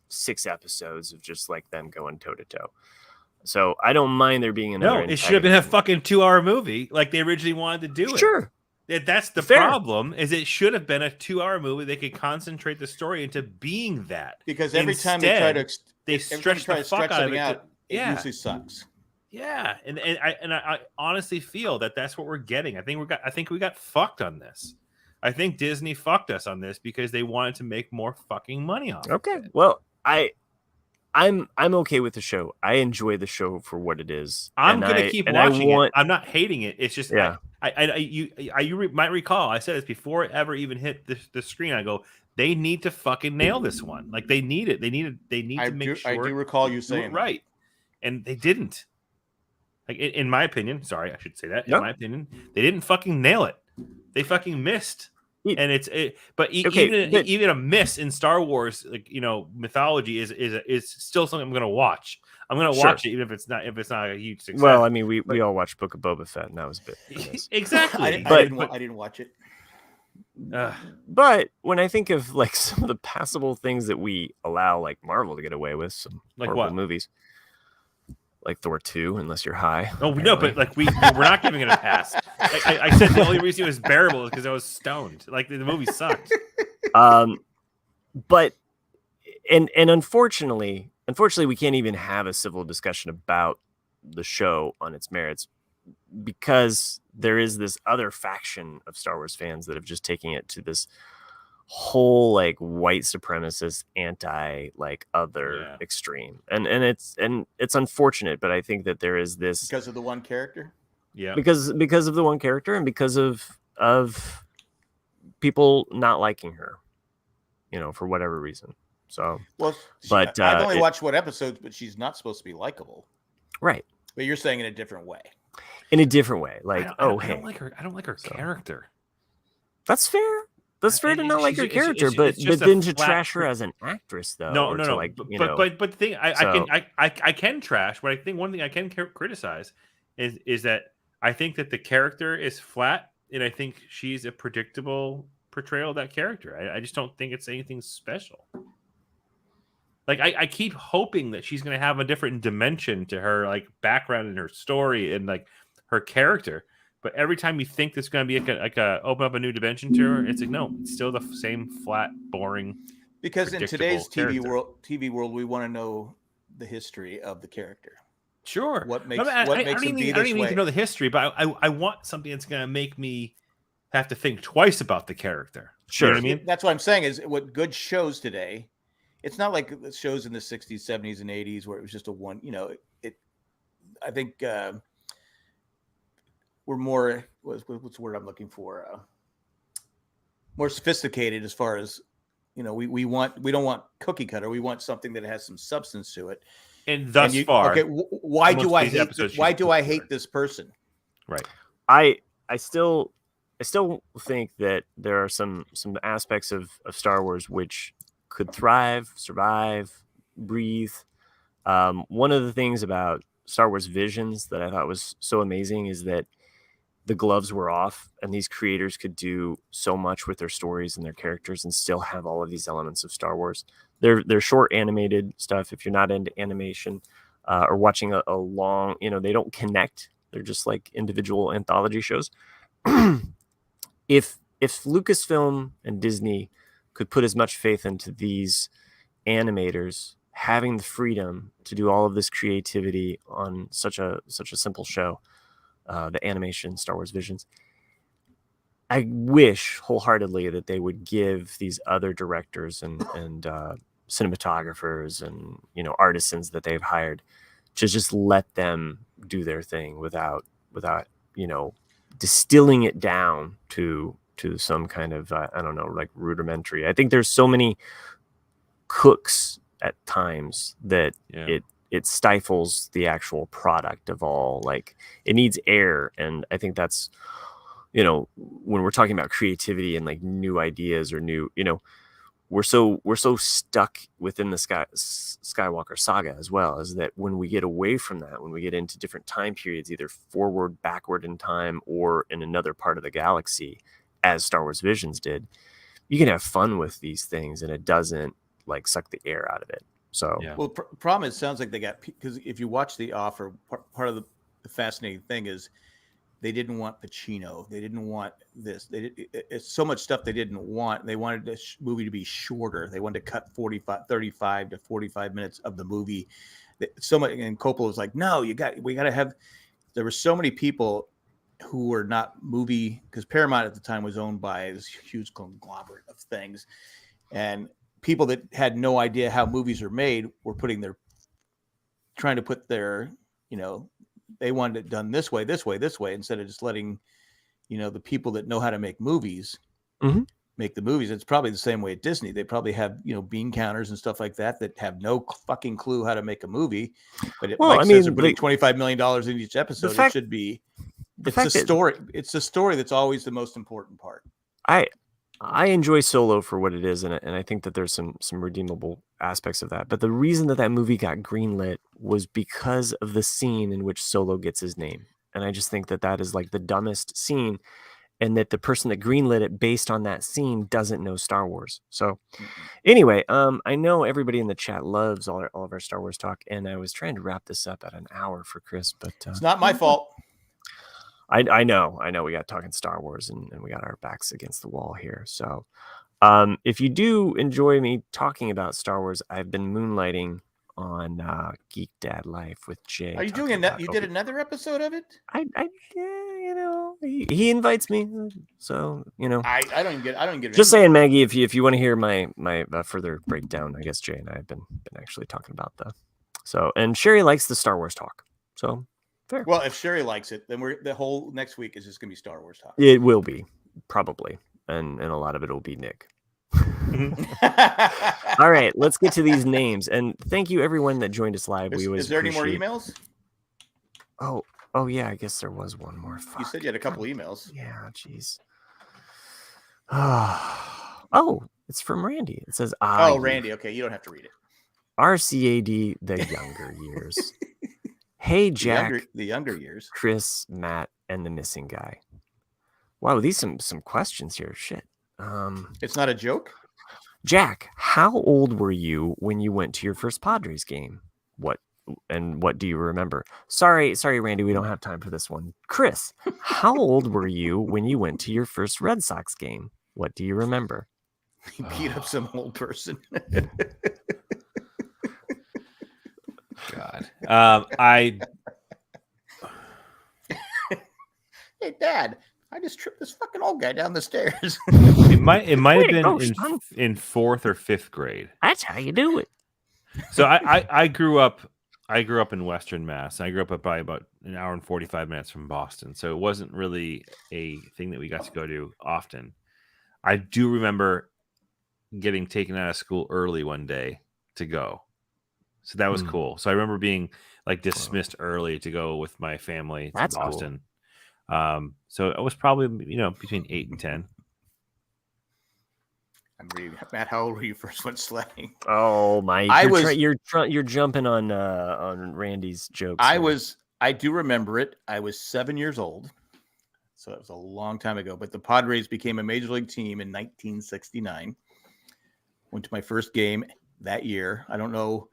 6 episodes of just like them going toe to toe. So I don't mind there being another. No, it should have been a fucking 2-hour movie like they originally wanted to do it. Sure. That's the problem. Is it should have been a 2-hour movie. They could concentrate the story into being that. Because every time they try to stretch the fuck out of it. It usually sucks. Yeah, and I honestly feel that that's what we're getting. I think we got fucked on this. I think Disney fucked us on this because they wanted to make more fucking money off. Okay, of it. Well, I'm okay with the show. I enjoy the show for what it is. I'm gonna keep watching it. I'm not hating it. It's just you might recall I said this before it ever even hit the screen. I go, they need to fucking nail this one. Like they need it. They need to make sure. I do recall you saying right, and they didn't. Like in my opinion, sorry, I should say that. In my opinion, they didn't fucking nail it. They fucking missed. And even a miss in Star Wars, like mythology is still something I'm gonna watch. I'm gonna watch it even if it's not a huge success. Well, I mean, we all watched Book of Boba Fett, and that was a bit exactly. I didn't watch it. But when I think of like some of the passable things that we allow, like Marvel to get away with, some like horrible what movies, like Thor 2, unless you're high. Oh, we know, but like we're not giving it a pass. Like, I said the only reason it was bearable is because I was stoned. Like the movie sucked. But unfortunately, we can't even have a civil discussion about the show on its merits because there is this other faction of Star Wars fans that have just taken it to this whole like white supremacist anti like other extreme, and it's unfortunate, but I think that there is this because of the one character. Yeah, because of the one character and because of people not liking her, for whatever reason. So I've only watched what episodes, but she's not supposed to be likable, right? But you're saying in a different way. Like I don't like her. I don't like her character. That's fair. That's fair to not like her character, but then to trash her as an actress, though. No. Like, but the thing I can trash. But I think one thing I can criticize is that I think that the character is flat, and I think she's a predictable portrayal of that character. I just don't think it's anything special. Like I keep hoping that she's going to have a different dimension to her, like background and her story and like her character. But every time you think there's going to be like a open up a new dimension to her, it's like no, it's still the same flat, boring. Because in today's TV world, we want to know the history of the character. Sure. What makes him be this way? I don't even need to know the history, but I want something that's going to make me have to think twice about the character. Sure. You know what I mean? That's what I'm saying is what good shows today. It's not like the shows in the 60s, 70s, and 80s where it was just a one. I think. We're more what's the word I'm looking for? More sophisticated as far as we don't want cookie cutter. We want something that has some substance to it. And thus far, okay, why do I hate this person? Right. I still think that there are some aspects of Star Wars which could thrive, survive, breathe. One of the things about Star Wars Visions that I thought was so amazing is that the gloves were off, and these creators could do so much with their stories and their characters and still have all of these elements of Star Wars. They're short animated stuff. If you're not into animation or watching a long, they don't connect. They're just like individual anthology shows. If Lucasfilm and Disney could put as much faith into these animators having the freedom to do all of this creativity on such a simple show, the animation Star Wars Visions, I wish wholeheartedly that they would give these other directors and cinematographers and artisans that they've hired to just let them do their thing without distilling it down to some kind of I don't know, like rudimentary. I think there's so many cooks at times that it stifles the actual product of all. Like, it needs air, and I think that's when we're talking about creativity and like new ideas or new, we're so stuck within the Skywalker saga as well, is that when we get away from that, when we get into different time periods, either forward, backward in time, or in another part of the galaxy, as Star Wars Visions did, you can have fun with these things and it doesn't like suck the air out of it. So well, problem is, it sounds like they got, because if you watch the offer, part of the fascinating thing is they didn't want Pacino. They didn't want this. It's so much stuff they didn't want. They wanted this movie to be shorter. They wanted to cut 35 to 45 minutes of the movie. So much, and Coppola was like, no, we got to have, there were so many people who were not movie, because Paramount at the time was owned by this huge conglomerate of things. And people that had no idea how movies are made were trying to put their, they wanted it done this way, instead of just letting, the people that know how to make movies make the movies. It's probably the same way at Disney. They probably have, bean counters and stuff like that have no fucking clue how to make a movie. But says they're putting $25 million in each episode. It should be. It's the story. It's the story that's always the most important part. I enjoy Solo for what it is, and I think that there's some redeemable aspects of that. But the reason that movie got greenlit was because of the scene in which Solo gets his name. And I just think that is like the dumbest scene, and that the person that greenlit it based on that scene doesn't know Star Wars. So anyway, I know everybody in the chat loves all of our Star Wars talk, and I was trying to wrap this up at an hour for Chris, but it's not my fault. I know we got talking Star Wars and we got our backs against the wall here. So if you do enjoy me talking about Star Wars, I've been moonlighting on Geek Dad Life with Jay. Are you doing that? You did another episode of it? He invites me, so I don't get it. Just saying, Maggie, if you want to hear my further breakdown, I guess Jay and I have been actually talking about and Sherry likes the Star Wars talk, so. Fair. Well, if Sherry likes it, then the whole next week is just going to be Star Wars talk. It will be, probably, and a lot of it will be Nick. All right, let's get to these names, and thank you everyone that joined us live. Is there any more emails? Oh yeah, I guess there was one more. Fuck. You said you had a couple emails. Yeah, jeez. Oh, it's from Randy. It says, Randy. Okay, you don't have to read it. RCAD, the younger years. Hey, Jack. The younger years. Chris, Matt, and the missing guy. Wow, these some questions here. Shit. It's not a joke. Jack, how old were you when you went to your first Padres game? What do you remember? Sorry, Randy, we don't have time for this one. Chris, how old were you when you went to your first Red Sox game? What do you remember? He beat up some old person. God. Hey, Dad, I just tripped this fucking old guy down the stairs. It might have been in 4th or 5th grade. That's how you do it. So I grew up in Western Mass. I grew up probably about an hour and 45 minutes from Boston. So it wasn't really a thing that we got to go to often. I do remember getting taken out of school early one day to go. So that was cool. So I remember being like dismissed early to go with my family to Boston. Cool. So it was probably, between 8 and 10. I'm reading. Matt, how old were you first went sledding? Oh my! You're jumping on Randy's jokes. I do remember it. I was 7 years old. So it was a long time ago. But the Padres became a major league team in 1969. Went to my first game that year. I don't know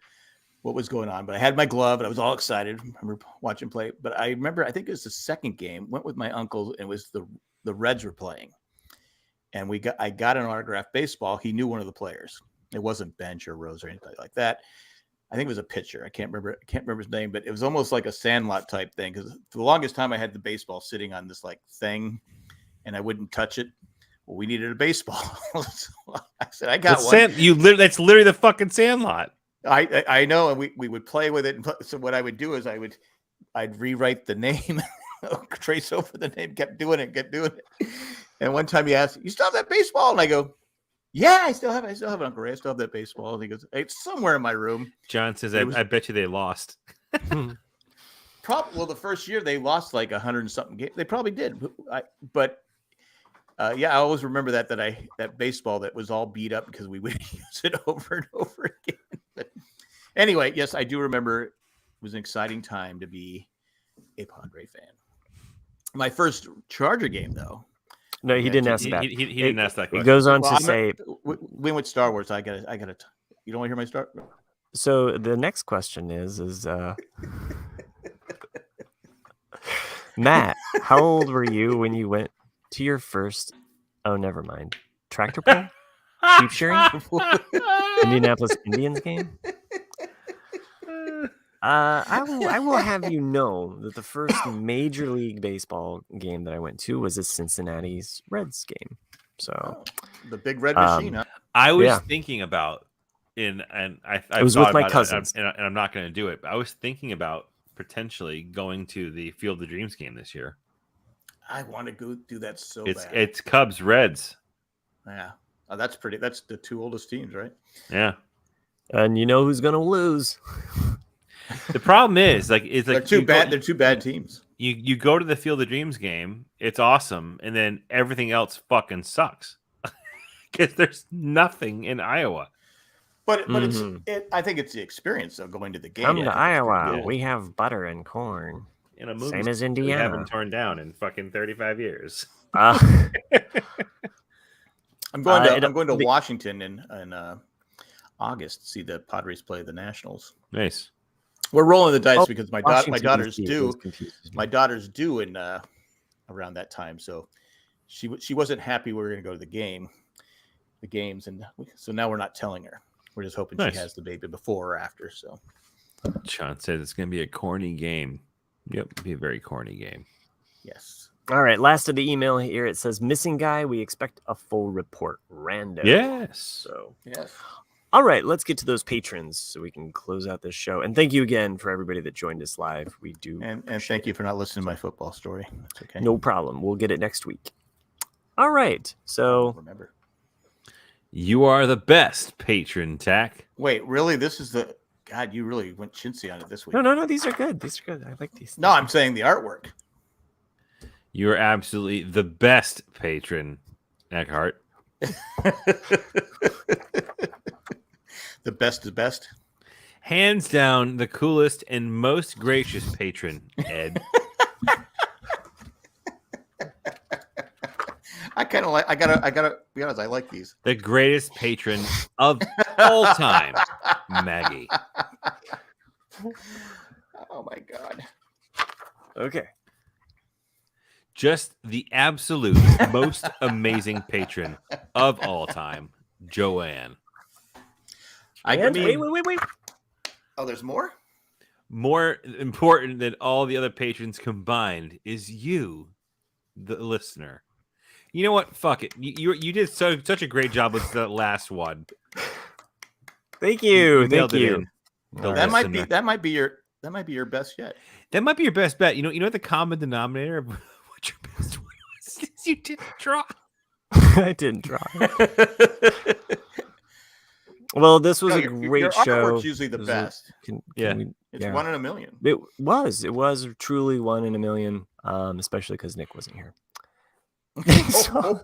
what was going on, but I had my glove and I was all excited. I remember watching play. But I think it was the second game. Went with my uncle, and it was the Reds were playing. And I got an autographed baseball. He knew one of the players. It wasn't Bench or Rose or anything like that. I think it was a pitcher. I can't remember his name, but it was almost like a Sandlot type thing. Because for the longest time, I had the baseball sitting on this like thing, and I wouldn't touch it. Well, we needed a baseball. So I said, I got one. That's literally the fucking Sandlot. I know, and we would play with it. And so what I would do is I'd rewrite the name, trace over the name, kept doing it. And one time he asked, "You still have that baseball?" And I go, "Yeah, I still have it, Uncle Ray. I still have that baseball." And he goes, "It's somewhere in my room." John says, I bet you they lost. Well, the first year they lost like 100 and something games. They probably did. I always remember that baseball that was all beat up because we would use it over and over again. But anyway, yes, I do remember it was an exciting time to be a Padre fan. My first Charger game, though. No, he didn't ask that. He didn't ask that question. It goes on to say, we went Star Wars. I gotta. You don't want to hear my Star? So the next question is Matt, how old were you when you went to your first? Oh, never mind. Tractor pull, sheep shearing, Indianapolis Indians game. I will have you know that the first Major League Baseball game that I went to was a Cincinnati's Reds game. So the Big Red Machine. Huh? I was thinking about I was with my cousins, and I'm not going to do it. But I was thinking about potentially going to the Field of Dreams game this year. I want to go do that so bad. It's Cubs Reds. Yeah, that's pretty. That's the two oldest teams, right? Yeah, and you know who's going to lose. The problem is, they're too bad. They're two bad teams. You go to the Field of Dreams game, it's awesome, and then everything else fucking sucks because there's nothing in Iowa. But I think it's the experience of going to the game. Come to Iowa, we have butter and corn. In a movie same as Indiana. We haven't torn down in fucking 35 years. I'm going to Washington in August to see the Padres play the Nationals. Nice. We're rolling the dice because my daughter's due. My DC. daughter's due in around that time, so she wasn't happy we were going to go to the games, and so now we're not telling her. We're just hoping she has the baby before or after. So, Sean said it's going to be a corny game. Yep, it'll be a very corny game. Yes. All right, last of the email here. It says, "Missing guy. We expect a full report. Random." Yes. So yes. All right, let's get to those patrons so we can close out this show. And thank you again for everybody that joined us live. We do. And thank you for not listening to my football story. That's okay. No problem. We'll get it next week. All right. So remember, you are the best patron, Tack. Wait, really? This is the God. You really went chintzy on it this week. No. These are good. These are good. I like these. No, I'm saying the artwork. You are absolutely the best patron, Eckhart. The best is best. Hands down, the coolest and most gracious patron, Ed. I kind of like. I gotta be honest. I like these. The greatest patron of all time, Maggie. Oh my God. Okay. Just the absolute most amazing patron of all time, Joanne. Wait. Oh, there's more? More important than all the other patrons combined is you, the listener. You know what? Fuck it. You did such a great job with the last one. Thank you. Thank you. That might be your best yet. That might be your best bet. You know what the common denominator of what your best one was? Is you didn't draw. I didn't draw. Well, this was a great your show. Artwork's usually the best. It's 1 in a million. It was truly 1 in a million, especially because Nick wasn't here. So,